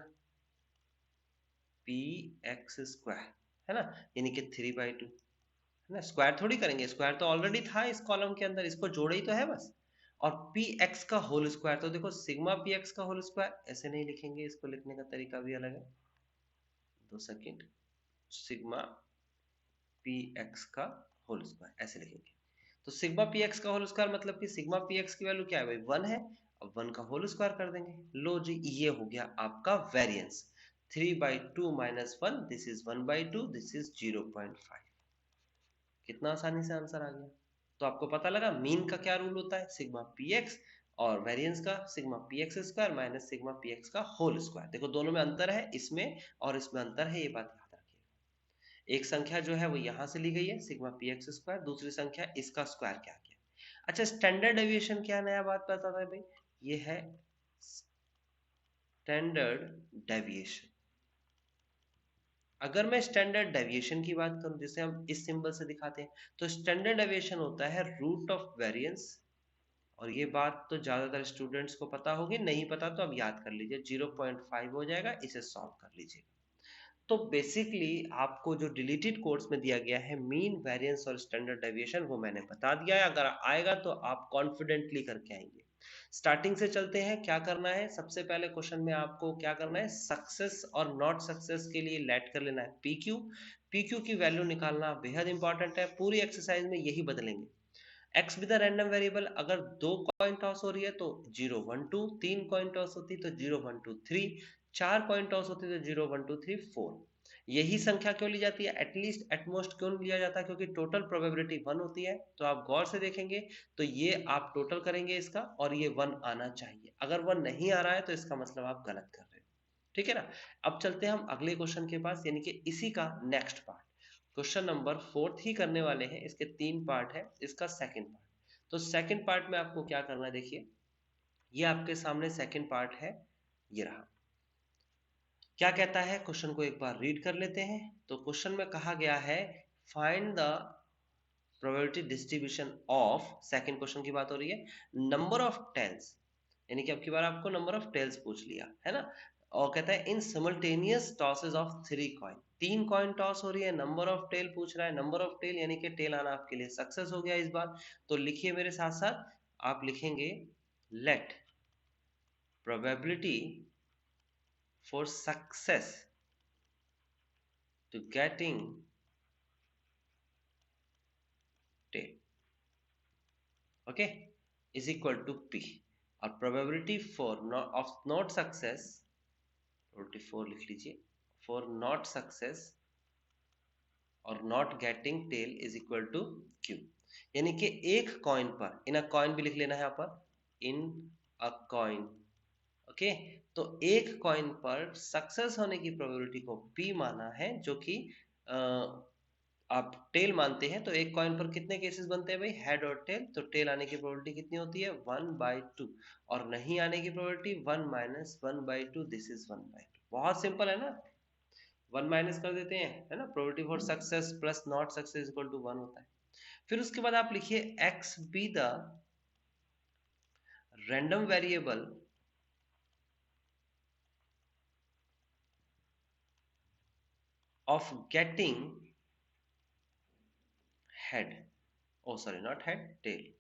पी एक्स स्क्वायर, है ना, यानी कि 3/2, है ना, स्क्वायर थोड़ी करेंगे, स्क्वायर तो ऑलरेडी था इस कॉलम के अंदर, इसको जोड़े ही तो है बस। और पी एक्स का होल स्क्वायर, तो देखो सिग्मा पी एक्स का होल स्क्वायर ऐसे नहीं लिखेंगे, इसको लिखने का तरीका भी अलग है, 2 सेकेंड, सिग्मा पी एक्स का होल स्क्वायर ऐसे लिखेंगे। तो सिग्मा पी एक्स का होल स्क्वायर मतलब कि सिग्मा पी एक्स की वैल्यू क्या है भाई, 1 है, अब 1 का होल स्क्वायर कर देंगे, लो जी ये हो गया आपका variance, 3/2 minus 1, this is 1/2, this is 0.5। कितना आसानी से आंसर आ गया। तो आपको पता लगा मीन का क्या रूल होता है, सिग्मा पी एक्स, और वेरिएंस का sigma P X square minus sigma P X का होल स्क्वायर। देखो दोनों में अंतर है, इसमें और इसमें अंतर है, ये बात याद रखिए। एक संख्या जो है वो यहां से ली गई है सिग्मा पी एक्स स्क्वायर, दूसरी संख्या इसका स्क्वायर क्या किया। अच्छा स्टैंडर्ड डेविएशन क्या नया बात पता था भाई, ये है स्टैंडर्ड डेविएशन। अगर मैं स्टैंडर्ड डेविएशन की बात करूं, जिसे हम इस सिंबल से दिखाते हैं, तो स्टैंडर्ड डेविएशन होता है रूट ऑफ वेरिएंस, और ये बात तो ज्यादातर स्टूडेंट्स को पता होगी, नहीं पता तो अब याद कर लीजिए, 0.5 हो जाएगा, इसे सॉल्व कर लीजिए। तो बेसिकली आपको जो डिलीटेड कोर्स में दिया गया है मीन वेरिएंस और स्टैंडर्ड डेविएशन, वो मैंने बता दिया है, अगर आएगा तो आप कॉन्फिडेंटली करके आएंगे। स्टार्टिंग से चलते हैं, क्या करना है, सबसे पहले क्वेश्चन में आपको क्या करना है, सक्सेस और नॉट सक्सेस के लिए लेट कर लेना है पीक्यू, पीक्यू की वैल्यू निकालना बेहद इंपॉर्टेंट है, पूरी एक्सरसाइज में यही बदलेंगे। एक्स विद रैंडम वेरिएबल, अगर 2 टॉस हो रही है तो 0 1 2, 3 टॉस होती तो 0 1 2 3, 4 टॉस होती तो 0 1 2 3 4। यही संख्या क्यों ली जाती है, एटलीस्ट एटमोस्ट क्यों लिया जाता है, क्योंकि टोटल प्रोबेबिलिटी 1 होती है। तो आप गौर से देखेंगे तो ये आप टोटल करेंगे इसका, और ये 1 आना चाहिए, अगर 1 नहीं आ रहा है तो इसका मतलब आप गलत कर रहे हो, ठीक है ना। अब चलते हैं हम अगले क्वेश्चन के पास, यानी कि इसी का नेक्स्ट पार्ट, क्वेश्चन नंबर 4 ही करने वाले हैं, इसके 3 पार्ट है, इसका सेकंड पार्ट। तो सेकंड पार्ट में आपको क्या करना है, देखिए ये आपके सामने सेकंड पार्ट है, ये रहा। क्या कहता है क्वेश्चन को एक बार रीड कर लेते हैं। तो क्वेश्चन में कहा गया है find the probability distribution of, second question की बात हो रही है, नंबर ऑफ टेल्स, यानी कि अब की बार आपको नंबर ऑफ टेल्स पूछ लिया है ना, और कहता है in simultaneous tosses of 3 coin, 3 coin toss हो रही है, नंबर ऑफ टेल पूछ रहा है, नंबर ऑफ टेल यानी कि टेल आना आपके लिए सक्सेस हो गया इस बार। तो लिखिए मेरे साथ साथ, आप लिखेंगे let probability for success to getting tail, okay, is equal to P, और probability for of not success, 44 लिख लीजिए, फॉर नॉट सक्सेस और not getting tail is equal to Q, यानी कि एक कॉइन पर, इन अ कॉइन भी लिख लेना है यहाँ पर, इन अ कॉइन, ओके। तो एक कॉइन पर सक्सेस होने की प्रोबेबिलिटी को पी माना है, जो कि आप टेल मानते हैं, तो एक कॉइन पर कितने केसेस बनते हैं भाई, हेड और टेल, तो टेल आने की प्रोबेबिलिटी कितनी होती है, 1/2, और नहीं आने की प्रोबेबिलिटी 1 - 1/2, दिस इज 1/2। बहुत सिंपल है ना। 1 माइनस कर देते हैं, है ना, probability for success plus not success equal to 1 होता है। फिर उसके बाद आप लिखिए x be the random variable of getting head, oh sorry not head, tail,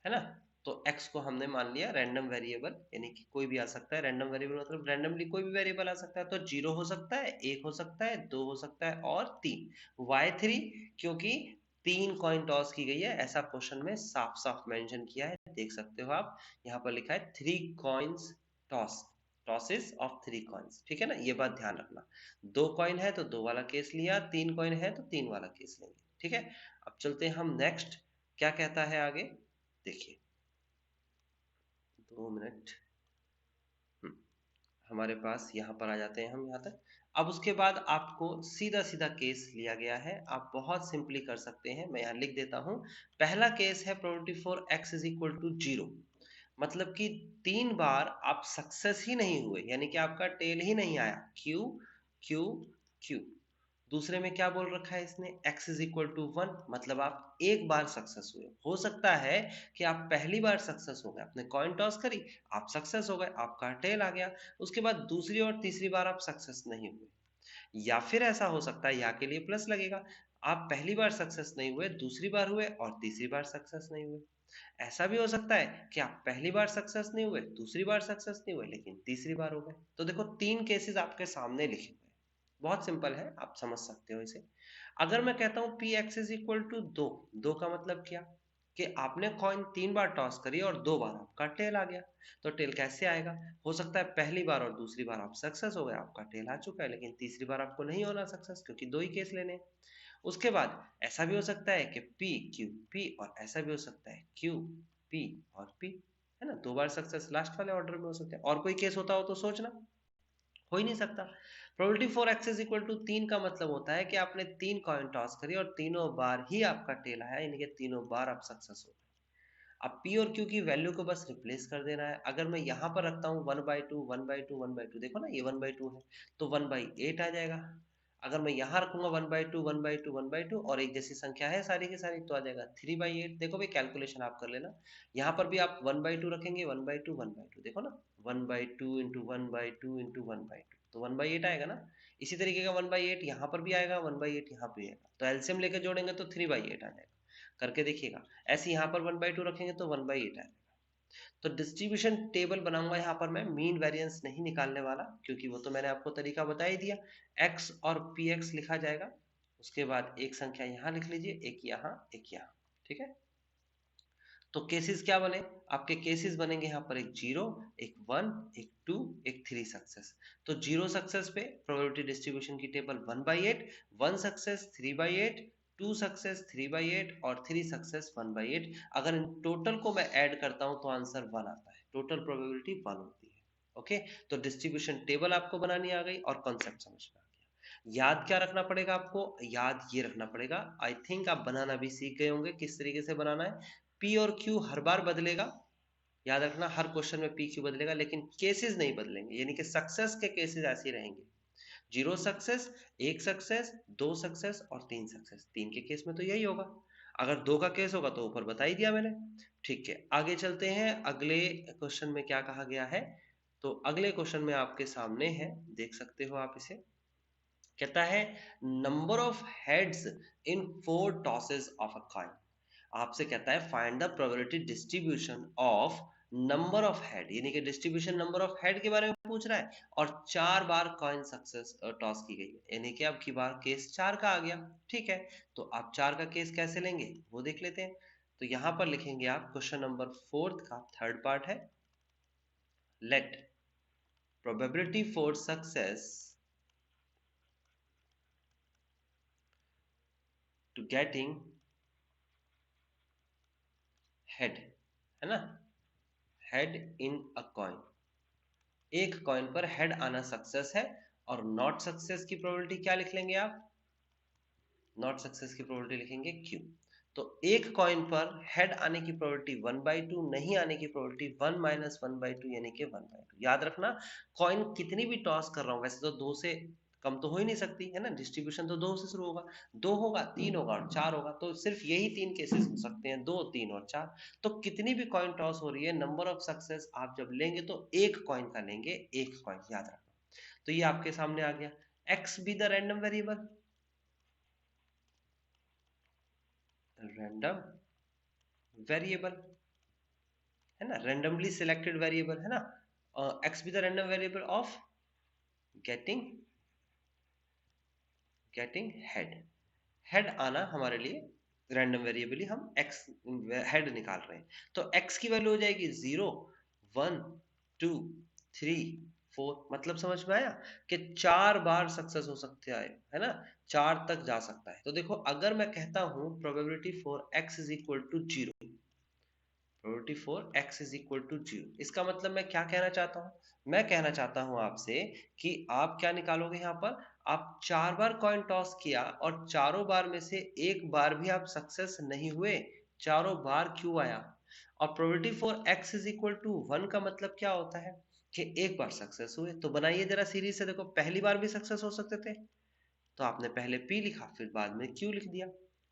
है ना। तो x को हमने मान लिया रैंडम वेरिएबल, यानी कि कोई भी आ सकता है, रैंडम वेरिएबल मतलब रैंडमली कोई भी वेरिएबल आ सकता है, तो 0 हो सकता है, 1 हो सकता है, 2 हो सकता है और 3। y3 क्योंकि 3 कॉइन टॉस की गई है, ऐसा क्वेश्चन में साफ साफ मेंशन किया है, देख सकते हो आप, यहाँ पर लिखा है 3 coins toss, tosses of 3 coins, ठीक है ना, ये बात ध्यान रखना। 2 कॉइन है तो 2 वाला केस लिया, 3 कॉइन है तो 3 वाला केस लेंगे, ठीक है। अब चलते हैं हम नेक्स्ट, क्या कहता है आगे, देखिए 2 मिनट, हमारे पास यहाँ पर आ जाते हैं हम यहाँ तक। अब उसके बाद आपको सीधा सीधा केस लिया गया है, आप बहुत सिंपली कर सकते हैं, मैं यहाँ लिख देता हूँ। पहला केस है probability for x is equal to 0, मतलब कि 3 बार आप सक्सेस ही नहीं हुए, यानी कि आपका टेल ही नहीं आया, q q q। दूसरे में क्या बोल रखा है इसने, x इज इक्वल टू 1, मतलब आप एक बार सक्सेस हुए। हो सकता है कि आप पहली बार सक्सेस हो गए, आपने कॉइन टॉस करी, आप सक्सेस हो गए, आपका टेल आ गया, उसके बाद दूसरी और तीसरी बार आप सक्सेस नहीं हुए। या फिर ऐसा हो सकता है, यहाँ के लिए प्लस लगेगा, आप पहली बार सक्सेस नहीं हुए, दूसरी बार हुए और तीसरी बार सक्सेस नहीं हुए। ऐसा भी हो सकता है कि आप पहली बार सक्सेस नहीं हुए, दूसरी बार सक्सेस नहीं हुए, लेकिन तीसरी बार हो गए। तो देखो 3 केसेस आपके सामने लिखे हुए हैं, बहुत सिंपल है, आप समझ सकते हो इसे। अगर मैं कहता हूं P X is equal to 2, 2 का मतलब क्या, कि आपने कॉइन 3 बार टॉस करी और 2 बार आपका टेल आ गया। तो टेल कैसे आएगा, हो सकता है पहली बार और दूसरी बार आप सक्सेस हो गए, आपका टेल आ चुका है, लेकिन तीसरी बार आपको नहीं होना सक्सेस, क्योंकि 2 ही केस लेने हैं। उसके बाद ऐसा भी हो सकता है कि पी क्यू पी, और ऐसा भी हो सकता है क्यू पी और पी, है ना, 2 बार सक्सेस लास्ट वाले ऑर्डर में हो सकते हैं। और कोई केस होता हो तो सोचना, हो ही नहीं सकता। Probability for X is equal to 3 का मतलब होता है कि आपने 3 कॉइन टॉस करी और तीनों बार ही आपका टेल आया, यानी कि तीनों बार आप सक्सेस हो गए। अब पी और क्यू की वैल्यू को बस रिप्लेस कर देना है। अगर मैं यहाँ पर रखता हूँ 1/2 1/2 1/2, देखो ना ये 1/2 है, तो 1/8 आ जाएगा। अगर मैं यहाँ रखूंगा 1/2 1/2 1/2 और एक जैसी संख्या है सारी की सारी, तो आ जाएगा 3/8। देखो भाई कैलकुलेशन आप कर लेना, यहाँ पर भी आप 1/2 रखेंगे, 1/2 1/2, देखो ना 1/2 इंटू 1/2 इंटू 1/2, तो 1/8 आएगा ना। इसी तरीके का 1/8 यहाँ पर भी आएगा, 1/8 यहाँ पे आएगा, तो एलसीएम लेके जोड़ेंगे तो 3/8 आ जाएगा। करके देखिएगा, ऐसे यहाँ पर 1/2 रखेंगे तो 1/8 आएगा। तो डिस्ट्रीब्यूशन टेबल बनाऊंगा यहाँ पर मैं, मीन वेरिएंस नहीं निकालने वाला, क्योंकि वो तो मैंने आपको तरीका बता ही दिया। x और px लिखा जाएगा, उसके बाद एक संख्या यहाँ लिख लीजिए, एक यहाँ एक यहाँ, ठीक है। तो केसेस क्या बने, आपके केसेस बनेंगे यहाँ पर एक 0, एक 1, एक 2, एक 3 सक्सेस। तो 0 सक्सेस पे प्रोबेबिलिटी डिस्ट्रीब्यूशन की टेबल 1/8, 1 सक्सेस 3/8, 2 सक्सेस 3/8 और 3 सक्सेस 1/8। अगर इन टोटल को मैं ऐड करता हूं तो आंसर 1 आता है, टोटल प्रोबेबिलिटी 1 होती है। ओके, तो डिस्ट्रीब्यूशन टेबल आपको बनानी आ गई और कॉन्सेप्ट समझ में आ गया। याद क्या रखना पड़ेगा आपको, याद ये रखना पड़ेगा, आई थिंक आप बनाना भी सीख गए होंगे किस तरीके से बनाना है। पी और क्यू हर बार बदलेगा, याद रखना हर क्वेश्चन में पी क्यू बदलेगा, लेकिन केसेस नहीं बदलेंगे, यानी कि सक्सेस के केसेस ऐसे ही रहेंगे। 0 सक्सेस, 1 सक्सेस, 2 सक्सेस और 3 सक्सेस, 3 के केस में तो यही होगा। अगर 2 का केस होगा तो ऊपर बता ही दिया मैंने। ठीक है, आगे चलते हैं, अगले क्वेश्चन में क्या कहा गया है। तो अगले क्वेश्चन में आपके सामने है, देख सकते हो आप इसे, कहता है number of heads in 4 tosses of a coin. आपसे कहता है find the probability distribution of number of head, यानी कि डिस्ट्रीब्यूशन नंबर ऑफ हेड के बारे में पूछ रहा है, और 4 बार कॉइन सक्सेस टॉस की गई है, यानी कि अब की बार केस 4 का आ गया। ठीक है, तो आप 4 का केस कैसे लेंगे वो देख लेते हैं। तो यहां पर लिखेंगे आप क्वेश्चन नंबर 4 का थर्ड पार्ट है, let probability for success to getting head, है ना, हेड इन अ कॉइन, एक कॉइन पर हेड आना सक्सेस है, और नॉट सक्सेस की प्रोबेबिलिटी क्या लिख लेंगे आप, नॉट सक्सेस की प्रोबेबिलिटी लिखेंगे क्यू। तो एक कॉइन पर हेड आने की प्रोबेबिलिटी 1/2, नहीं आने की प्रोबेबिलिटी 1 - 1/2 यानी कि 1/2। याद रखना, कॉइन कितनी भी टॉस कर रहा हूं, वैसे तो 2 से कम तो हो ही नहीं सकती है ना, डिस्ट्रीब्यूशन तो 2 से शुरू होगा, 2 होगा, 3 होगा और 4 होगा, तो सिर्फ यही 3 केसेस हो सकते हैं, 2, 3 और 4। तो कितनी भी कॉइन टॉस हो रही है, नंबर ऑफ सक्सेस आप जब लेंगे तो एक कॉइन का लेंगे, एक कॉइन, याद रखना। तो ये आपके सामने आ गया, x B the random variable, random variable है ना, रैंडमली सिलेक्टेड वेरिएबल है ना, x B the random variable of getting head. Head आना हमारे लिए रैंडम वेरिएबली, हम एक्स हेड निकाल रहे हैं, तो एक्स की वैल्यू हो जाएगी 0, 1, 2, 3, 4। मतलब समझ में आया कि 4 बार सक्सेस हो सकते है ना, 4 तक जा सकता है। तो देखो अगर मैं कहता हूं probability for x is equal to 0, probability for x is equal to 0, इसका मतलब मैं क्या कहना चाहता हूं, मैं कहना चाहता हूं आपसे कि आप क्या निकालोगे यहाँ पर, आप 4 बार कॉइन टॉस किया और चारों बार में से एक बार भी आप सक्सेस नहीं हुए, चारों बार क्यों आया। और probability for x is equal to 1 का मतलब क्या होता है कि एक बार सक्सेस हुए। तो बनाइए जरा सीरीज से, देखो पहली बार भी सक्सेस हो सकते थे, तो आपने पहले P लिखा फिर बाद में Q लिख दिया,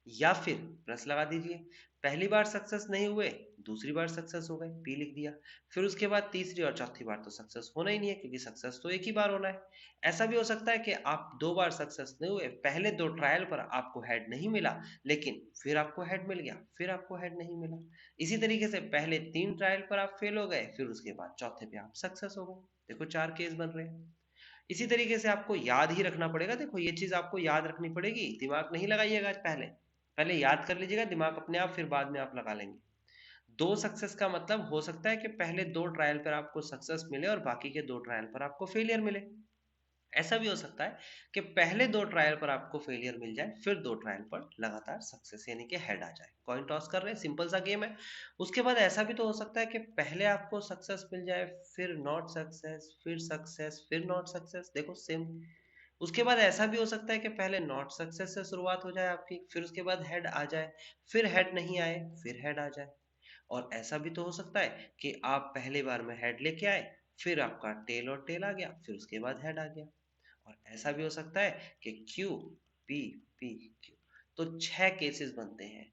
या फिर प्लस लगा दीजिए, पहली बार सक्सेस नहीं हुए, दूसरी बार सक्सेस हो गए, P लिख दिया, फिर उसके बाद तीसरी और चौथी बार तो सक्सेस होना ही नहीं है क्योंकि सक्सेस तो एक ही बार होना है। ऐसा भी हो सकता है कि आप 2 बार सक्सेस नहीं हुए, पहले 2 ट्रायल पर आपको हेड नहीं मिला, लेकिन फिर आपको हेड मिल गया, फिर आपको हेड नहीं मिला। इसी तरीके से पहले 3 ट्रायल पर आप फेल हो गए, फिर उसके बाद चौथे पे आप सक्सेस हो गए। देखो 4 केस बन रहे हैं। इसी तरीके से आपको याद ही रखना पड़ेगा, देखो ये चीज आपको याद रखनी पड़ेगी, दिमाग नहीं लगाइएगा पहले, पहले याद कर लीजिएगा, दिमाग अपने आप फिर बाद में आप लगा लेंगे। 2 सक्सेस का मतलब हो सकता है कि पहले 2 ट्रायल पर आपको सक्सेस मिले और बाकी के 2 ट्रायल पर आपको फेलियर मिले। ऐसा भी हो सकता है कि पहले 2 ट्रायल पर आपको फेलियर मिल जाए, फिर 2 ट्रायल पर लगातार सक्सेस यानी कि हेड आ जाए। कॉइन टॉस कर रहे हैं, सिंपल सा गेम है। उसके बाद ऐसा भी तो हो सकता है कि पहले आपको सक्सेस मिल जाए, फिर नॉट सक्सेस, फिर सक्सेस, फिर नॉट सक्सेस, देखो सेम। उसके बाद ऐसा भी हो सकता है कि पहले नॉट सक्सेस से शुरुआत हो जाए आपकी, फिर उसके बाद हेड आ जाए, फिर हेड नहीं आए, फिर हेड आ जाए। और ऐसा भी तो हो सकता है कि आप पहले बार में हेड लेके आए, फिर आपका टेल और टेल आ गया, फिर उसके बाद हेड आ गया। और ऐसा भी हो सकता है कि क्यू पी पी क्यू। तो 6 केसेस बनते हैं,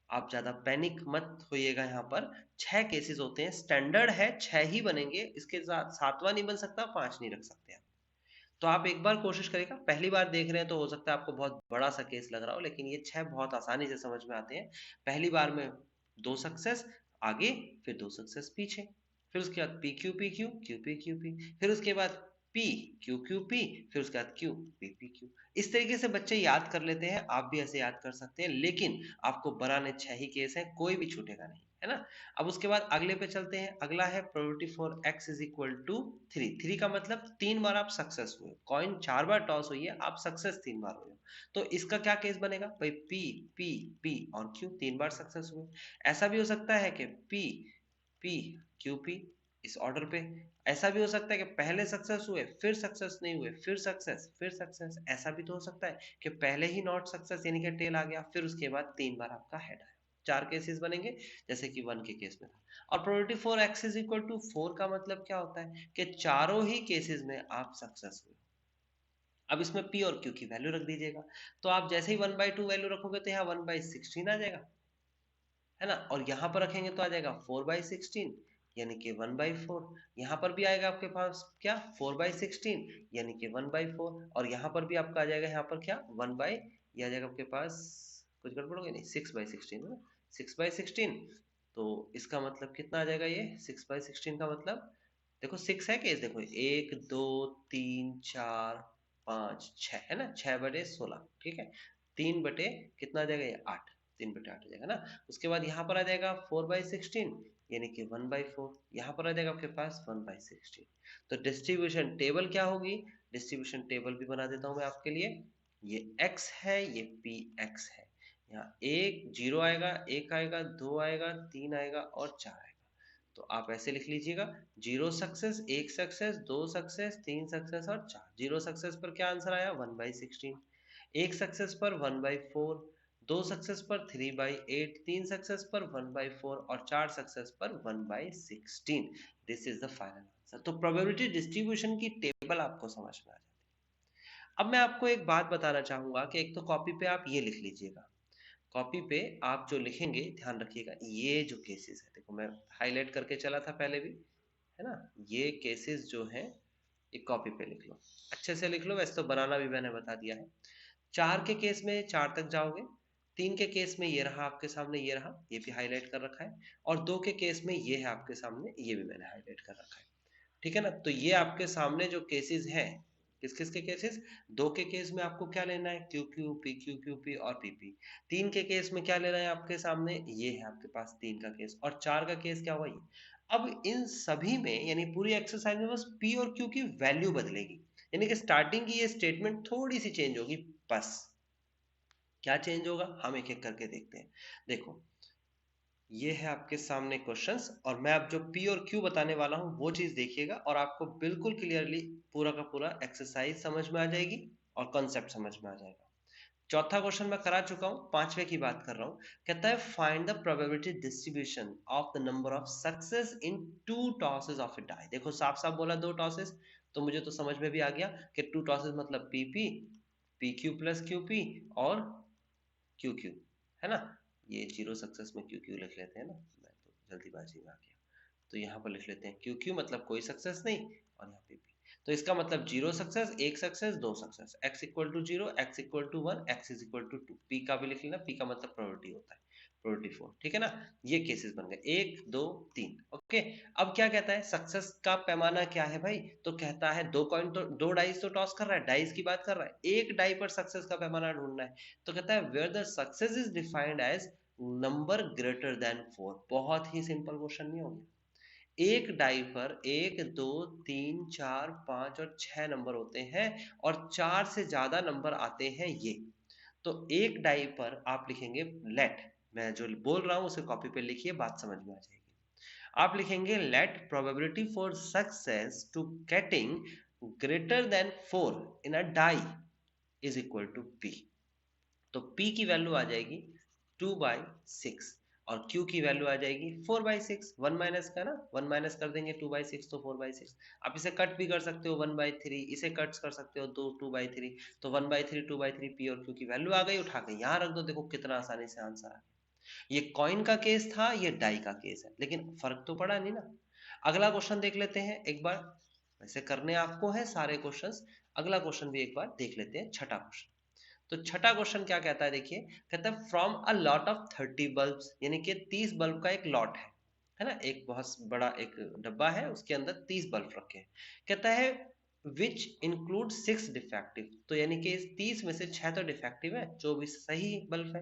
आप ज्यादा पैनिक मत होइएगा, यहाँ पर 6 केसेस होते हैं, स्टैंडर्ड है 6 ही बनेंगे, इसके साथ 7वां नहीं बन सकता, 5 नहीं रख सकते आप। तो आप एक बार कोशिश करिएगा, पहली बार देख रहे हैं तो हो सकता है आपको बहुत बड़ा सा केस लग रहा हो, लेकिन ये 6 बहुत आसानी से समझ में आते हैं। पहली बार में 2 सक्सेस आगे, फिर 2 सक्सेस पीछे, फिर उसके बाद P Q P Q, Q P Q P, फिर उसके बाद पी क्यू क्यू पी, फिर उसके बाद क्यू पी पी क्यू। इस तरीके से बच्चे याद कर लेते हैं, आप भी ऐसे याद कर सकते हैं, लेकिन आपको बनाने 6 ही केस हैं, कोई भी छूटेगा नहीं, है ना। अब उसके बाद अगले पे चलते हैं, अगला है probability for x is equal to 3। 3 का मतलब 3 बार आप सक्सेस हुए, कॉइन 4 बार टॉस हुई है, आप सक्सेस 3 बार हुए। तो इसका क्या केस बनेगा भाई, p p p और q 3 बार सक्सेस हुए। ऐसा भी हो सकता है कि p p q p इस ऑर्डर पे। ऐसा भी हो सकता है कि पहले सक्सेस हुए, फिर सक्सेस नहीं हुए, फिर सक्सेस, फिर सक्सेस। ऐसा भी तो हो सकता है कि पहले ही नॉट सक्सेस यानी कि टेल आ गया, फिर उसके बाद 3 बार आपका हेड आया। 4 केसेस बनेंगे जैसे कि 1 के केस में था। और probability for x is equal to 4 का मतलब क्या होता है कि चारों ही केसेस में आप सक्सेस हुए। अब इसमें p और q की वैल्यू रख दीजिएगा, तो आप जैसे ही 1/2 वैल्यू रखोगे तो यहाँ 1/16 आ जाएगा, है ना। और यहाँ पर रखेंगे तो आ जाएगा 4/16 यानी कि 1/4। यहाँ पर भी आएगा आपके पास क्या 4/16 यानी कि 1/4, और यहाँ पर भी आपका आ जाएगा, यहाँ पर क्या 1 ये आ जाएगा आपके पास, कुछ गड़बड़ हो गई नहीं, 6/16 है ना, 6/16। तो इसका मतलब कितना आ जाएगा, ये 6/16 का मतलब देखो 6 है केस, देखो 1 2 3 4 5 6 है ना, 6/16, ठीक है। 3 बटे कितना आ जाएगा ये 8, 3/8 हो जाएगा ना। उसके बाद यहाँ पर आ जाएगा 4/16 यानी कि 1/4, यहाँ पर आ जाएगा आपके पास 1/16। तो डिस्ट्रीब्यूशन टेबल क्या होगी, डिस्ट्रीब्यूशन टेबल भी बना देता हूँ मैं आपके लिए। ये x है, ये px है, यहाँ 1 0 आएगा, 1 आएगा, 2 आएगा, 3 आएगा और 4 आएगा। तो आप ऐसे लिख लीजिएगा, 0 सक्सेस, 1 सक्सेस, 2 सक्सेस, 3 सक्सेस और 4। 0 सक्सेस पर क्या आंसर आया 1/16, 1 सक्सेस पर 1/4, 2 सक्सेस पर 3/8, 3 सक्सेस पर 1/4 और 4 सक्सेस पर 1/16। This is the final answer. तो प्रोबेबिलिटी डिस्ट्रीब्यूशन की टेबल आपको समझ में आ जाती है। अब मैं आपको एक बात बताना चाहूंगा कि एक तो कॉपी पे आप ये लिख लीजिएगा, कॉपी पे आप जो लिखेंगे ध्यान रखिएगा, ये जो केसेस है, देखो मैं हाईलाइट करके चला था पहले भी, है ना, ये केसेस जो हैं ये कॉपी पे लिख लो, अच्छे से लिख लो, वैसे तो बनाना भी मैंने बता दिया है। 4 के केस में 4 तक जाओगे, 3 के केस में ये रहा आपके सामने, ये रहा, ये भी हाईलाइट कर रखा है, और 2 के केस में ये है आपके सामने, ये भी मैंने हाईलाइट कर रखा है, ठीक है ना। तो ये आपके सामने जो केसेस हैं, किस किस के केसेस, 2 के केस में आपको क्या लेना है, Q Q P Q Q P और पी पी। 3 के केस में क्या लेना है आपके सामने, ये है आपके पास 3 का केस, और 4 का केस क्या हुआ ये। अब इन सभी में यानी पूरी एक्सरसाइज में बस पी और क्यू की वैल्यू बदलेगी, यानी कि स्टार्टिंग की ये स्टेटमेंट थोड़ी सी चेंज होगी बस। क्या चेंज होगा हम एक एक करके देखते हैं। देखो ये है आपके सामने क्वेश्चंस, और मैं अब जो पी और क्यू बताने वाला हूं वो चीज देखिएगा, और आपको बिल्कुल क्लियरली पूरा का पूरा एक्सरसाइज समझ में आ जाएगी और कॉन्सेप्ट समझ में आ जाएगा। चौथा क्वेश्चन मैं करा चुका हूं, पांचवे की बात कर रहा हूं। कहता है find the probability distribution of the number of success in two tosses of a die. देखो साफ साफ बोला दो टॉसेस, तो मुझे तो समझ में भी आ गया कि टू टॉसेस मतलब PP, P Q plus Q P और क्यू क्यू, है ना। ये जीरो सक्सेस में क्यू क्यू लिख लेते हैं ना, मैं तो जल्दीबाजी में आ गया, तो यहाँ पर लिख लेते हैं क्यू क्यू मतलब कोई सक्सेस नहीं, और यहाँ पे भी, तो इसका मतलब जीरो सक्सेस, एक सक्सेस, दो success, x equal to zero, x equal to one, x is equal to two, P का भी लिख लेना, पी का मतलब प्रोबेबिलिटी होता है, प्रोबेबिलिटी 4, ठीक है ना। ये केसेस बन गए, एक दो तीन, ओके। अब क्या कहता है, सक्सेस का पैमाना क्या है भाई, तो कहता है दो कॉइन, तो दो डाइस तो टॉस कर रहा है, डाइस की बात कर रहा है, एक डाई पर सक्सेस का पैमाना ढूंढना है, तो कहता है where the success is defined as number greater than 4। बहुत ही सिंपल क्वेश्चन नहीं होगा, एक डाई पर एक दो तीन चार पांच और छह नंबर होते हैं, और चार से ज्यादा नंबर आते हैं ये, तो एक डाई पर आप लिखेंगे लेट, मैं जो बोल रहा हूं उसे कॉपी पे लिखिए, बात समझ में आ जाएगी। आप लिखेंगे let probability for success to getting greater than 4 in a die is equal to P. तो P की वैल्यू आ जाएगी 2/6, और Q की वैल्यू आ जाएगी 4/6, वन माइनस का ना, वन माइनस कर देंगे 2/6 तो 4/6, आप इसे कट भी कर सकते हो 1/3, इसे कट कर सकते हो दो 2/3, तो 1/3 2/3 P और Q की वैल्यू आ गई, उठा के यहाँ रख दो, देखो कितना आसानी से आंसर आ गया। ये कॉइन का केस था, ये डाई का केस है, लेकिन फर्क तो पड़ा नहीं ना। अगला क्वेश्चन देख लेते हैं एक बार, वैसे करने आपको है सारे क्वेश्चंस, अगला क्वेश्चन भी एक बार देख लेते हैं, छठा क्वेश्चन। तो छठा क्वेश्चन क्या कहता है, देखिए कहता है from a lot of 30 bulbs, यानी कि 30 बल्ब का एक लॉट है ना, एक बहुत बड़ा एक डब्बा है, उसके अंदर 30 बल्ब रखे हैं। कहता है विच इंक्लूड 6 डिफेक्टिव, तो यानी कि इस 30 में से 6 तो डिफेक्टिव है, 24 सही बल्ब है।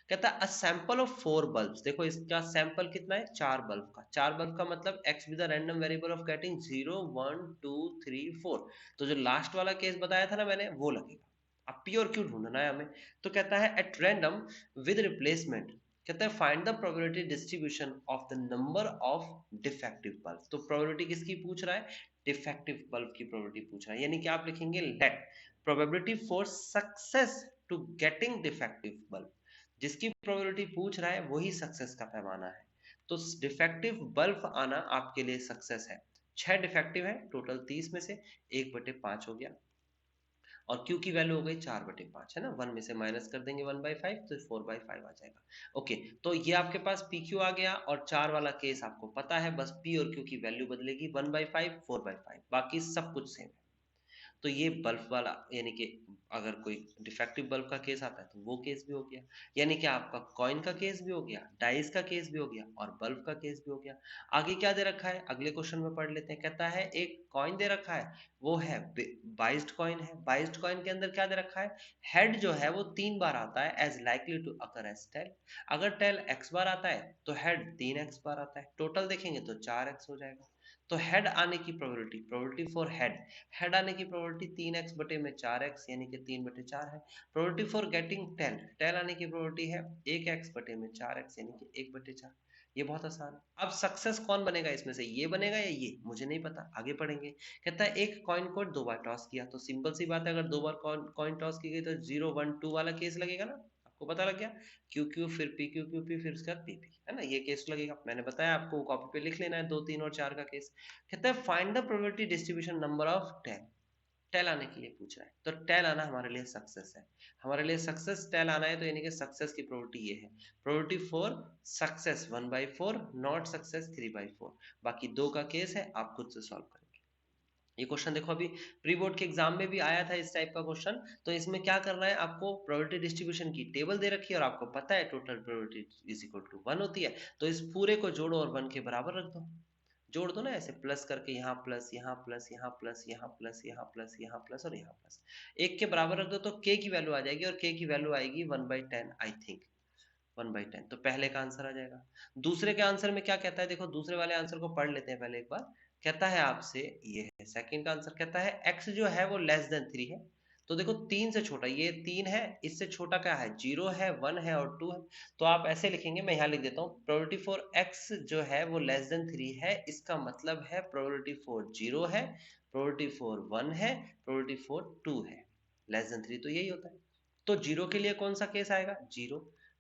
कहता है अ सैंपल ऑफ 4 बल्ब्स, देखो इसका सैंपल कितना है, 4 बल्ब का, 4 बल्ब का मतलब x with the random variable of getting 0 1 2 3 4, तो जो लास्ट वाला केस बताया था ना मैंने, वो लगेगा। अब पी और क्यू ढूंढना है हमें, तो कहता है एट रैंडम विद रिप्लेसमेंट, कहता है find the probability distribution of the number of defective bulb. तो प्रोबेबिलिटी किसकी पूछ रहा है, डिफेक्टिव बल्ब की प्रोबेबिलिटी पूछ रहा है, यानी कि आप लिखेंगे let probability for success to getting defective bulb, जिसकी प्रोबेबिलिटी पूछ रहा है वही सक्सेस का पैमाना है, तो डिफेक्टिव बल्ब आना आपके लिए सक्सेस है। 6 डिफेक्टिव है टोटल 30 में से, 1/5 हो गया, और Q की वैल्यू हो गई 4/5, है ना, 1 में से माइनस कर देंगे 1/5, तो 4/5 आ जाएगा। ओके, तो ये आपके पास PQ आ गया, और 4 वाला केस आपको पता है, बस P और Q की वैल्यू बदलेगी 1/5 4/5, बाकी सब कुछ सेम है। तो ये बल्ब वाला यानी कि अगर कोई डिफेक्टिव बल्ब का केस आता है तो वो केस भी हो गया, यानी कि आपका कॉइन का केस भी हो गया, डाइस का केस भी हो गया, और बल्ब का केस भी हो गया। आगे क्या दे रखा है, अगले क्वेश्चन में पढ़ लेते हैं। कहता है एक कॉइन दे रखा है, वो है बाइज्ड कॉइन है, बाइज्ड कॉइन के अंदर क्या दे रखा है, हेड जो है वो 3 बार आता है as likely to occur as tail, अगर टेल x बार आता है तो हेड 3x बार आता है, टोटल देखेंगे तो 4x हो जाएगा। तो हेड आने की probability, probability for head, head आने की प्रोबेबिलिटी 3x बटे में 4x, यानी कि 3/4 है। Probability for getting tail, tail आने की प्रोबेबिलिटी है 1x बटे में 4x, यानी कि 1/4। ये बहुत आसान है। अब सक्सेस कौन बनेगा इसमें से, ये बनेगा या ये, मुझे नहीं पता, आगे पढ़ेंगे। कहता है एक कॉइन को 2 बार टॉस किया, तो सिंपल सी बात है, अगर 2 बार कॉइन टॉस की गई तो 0 1 2 वाला केस लगेगा ना, आपको पता लग गया, क्यू क्यू फिर पी क्यू क्यू पी फिर उसका पी पी, है ना, ये केस लगेगा, मैंने बताया आपको, कॉपी पे लिख लेना है 2 3 और 4 का केस। कहता है find the probability distribution number of 10, tail आने के लिए पूछ रहा है, तो टेल आना हमारे लिए सक्सेस है। हमारे लिए सक्सेस टेल आना है, तो यानी कि सक्सेस की प्रोबेबिलिटी ये है, probability for success 1/4, not success 3/4। बाकी दो का केस है, आप खुद से सॉल्व करेंगे। ये क्वेश्चन देखो अभी प्री बोर्ड के एग्जाम में भी आया था इस टाइप का क्वेश्चन। तो इसमें क्या करना है, आपको प्रोबेबिलिटी डिस्ट्रीब्यूशन की टेबल दे रखी है और आपको पता है total probability is equal to 1 होती है, तो इस पूरे को जोड़ो और 1 के बराबर रख दो। जोड़ दो ना ऐसे, प्लस करके यहाँ प्लस, यहाँ प्लस, यहाँ प्लस, यहाँ प्लस, यहाँ प्लस, यहाँ प्लस और यहाँ प्लस, 1 के बराबर रख दो तो k की वैल्यू आ जाएगी, और k की वैल्यू आएगी 1/10 आई थिंक, 1/10। तो पहले का आंसर आ जाएगा। दूसरे के आंसर में क्या कहता है, देखो दूसरे वाले आंसर को पढ़ लेते हैं पहले एक बार। कहता है आपसे, ये है सेकंड का आंसर, कहता है x जो है वो लेस देन 3 है। तो देखो 3 से छोटा, ये 3 है, इससे छोटा क्या है, 0 है, 1 है और 2 है। तो आप ऐसे लिखेंगे, मैं यहाँ लिख देता हूँ, प्रोबेबिलिटी फॉर x जो है वो लेस देन 3 है, इसका मतलब है प्रोबेबिलिटी फॉर 0 है, प्रोबेबिलिटी फॉर 1 है, प्रोबेबिलिटी फॉर 2 है। लेस देन 3 तो यही होता है। तो 0 के लिए कौन सा केस आएगा, 0,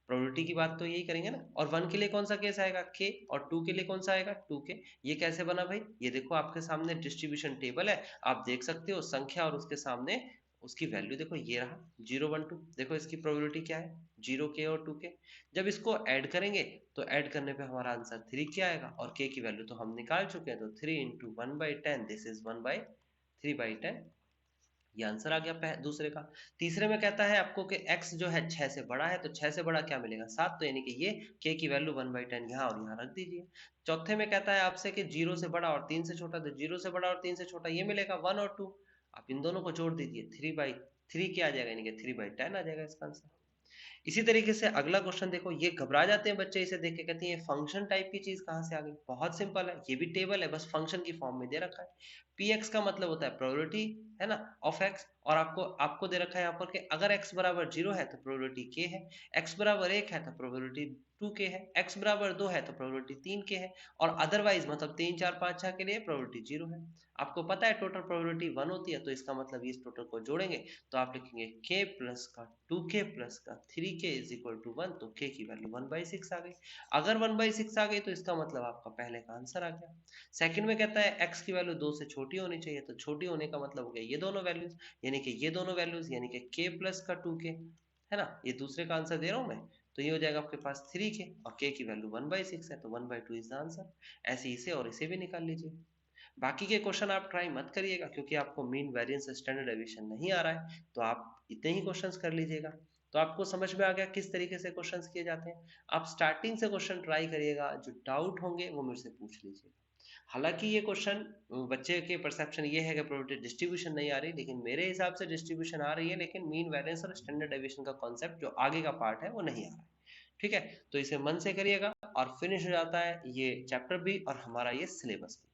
प्रोबेबिलिटी की बात तो यही करेंगे ना। और 1 के लिए कौन सा केस आएगा, k, और 2 के लिए कौन सा आएगा, 2k। ये कैसे बना भाई, ये देखो आपके सामने डिस्ट्रीब्यूशन टेबल है, आप देख सकते हो संख्या और उसके सामने उसकी वैल्यू देखो, ये रहा 0 1 2। देखो इसकी प्रोबेबिलिटी क्या है, 0k और 2k। जब इसको ऐड करेंगे तो ऐड करने पे हमारा आंसर 3k आएगा, और k की वैल्यू तो हम निकाल चुके हैं, तो 3 इंटू 1/10, दिस इज 1/3/10। ये आंसर आ गया दूसरे का। तीसरे में कहता है आपको कि x जो है 6 से बड़ा है, तो 6 से बड़ा क्या मिलेगा, 7, तो यानी कि ये k की वैल्यू 1/10 यहाँ और यहाँ रख दीजिए। चौथे में कहता है आपसे कि 0 से बड़ा और 3 से छोटा, तो 0 से बड़ा और 3 से छोटा ये मिलेगा 1 और 2। आप इन दोनों को जोड़ दीजिए, 3/3 क्या आ जाएगा, यानी कि 3/10 आ जाएगा इसका आंसर। इसी तरीके से अगला क्वेश्चन देखो, ये घबरा जाते हैं बच्चे इसे देख के, कहते हैं ये फंक्शन टाइप की चीज कहाँ से आ गई। बहुत सिंपल है, ये भी टेबल है, बस फंक्शन की फॉर्म में दे रखा है। px का मतलब होता है प्रोबेबिलिटी, है ना, ऑफ x, और आपको आपको दे रखा है यहाँ पर कि अगर x बराबर 0 है तो प्रोबेबिलिटी k है, x बराबर 1 है तो प्रोबेबिलिटी 2k है, x बराबर 2 है तो प्रोबेबिलिटी 3k है, और अदरवाइज मतलब 3 4 5 6 के लिए प्रोबेबिलिटी 0 है। आपको पता है टोटल प्रोबेबिलिटी 1 होती है, तो इसका मतलब इस टोटल को जोड़ेंगे तो आप लिखेंगे k प्लस का 2k प्लस का 3k इज इक्वल टू 1, तो k की वैल्यू 1/6 आ गई। अगर 1/6 आ गई तो इसका मतलब आपका पहले का आंसर आ गया। सेकंड में कहता है x की वैल्यू 2 से छोटी होनी चाहिए, तो छोटी होने का मतलब हो गया ये दोनों वैल्यूज, यानी कि ये दोनों वैल्यूज, यानी कि k प्लस का 2k, है ना, ये दूसरे का आंसर दे रहा हूं मैं। तो ये हो जाएगा आपके पास 3k, और k की वैल्यू 1/6 है, तो 1/2 इज द आंसर। ऐसे इसे और इसे भी निकाल लीजिए। बाकी के क्वेश्चन आप ट्राई मत करिएगा, क्योंकि आपको मीन वेरिएंस स्टैंडर्ड डेविएशन नहीं आ रहा है, तो आप इतने ही क्वेश्चंस कर लीजिएगा। तो आपको समझ में आ गया किस तरीके से क्वेश्चंस किए जाते हैं। आप स्टार्टिंग से क्वेश्चन ट्राई करिएगा, जो डाउट होंगे वो मेरे से पूछ लीजिएगा। हालांकि ये क्वेश्चन बच्चे के परसेप्शन ये है कि प्रोबेबिलिटी डिस्ट्रीब्यूशन नहीं आ रही, लेकिन मेरे हिसाब से डिस्ट्रीब्यूशन आ रही है, लेकिन मीन वेरिएंस और स्टैंडर्ड डेविएशन का कॉन्सेप्ट जो आगे का पार्ट है वो नहीं आ रहा है। ठीक है, तो इसे मन से करिएगा, और फिनिश हो जाता है ये चैप्टर भी और हमारा ये सिलेबस भी।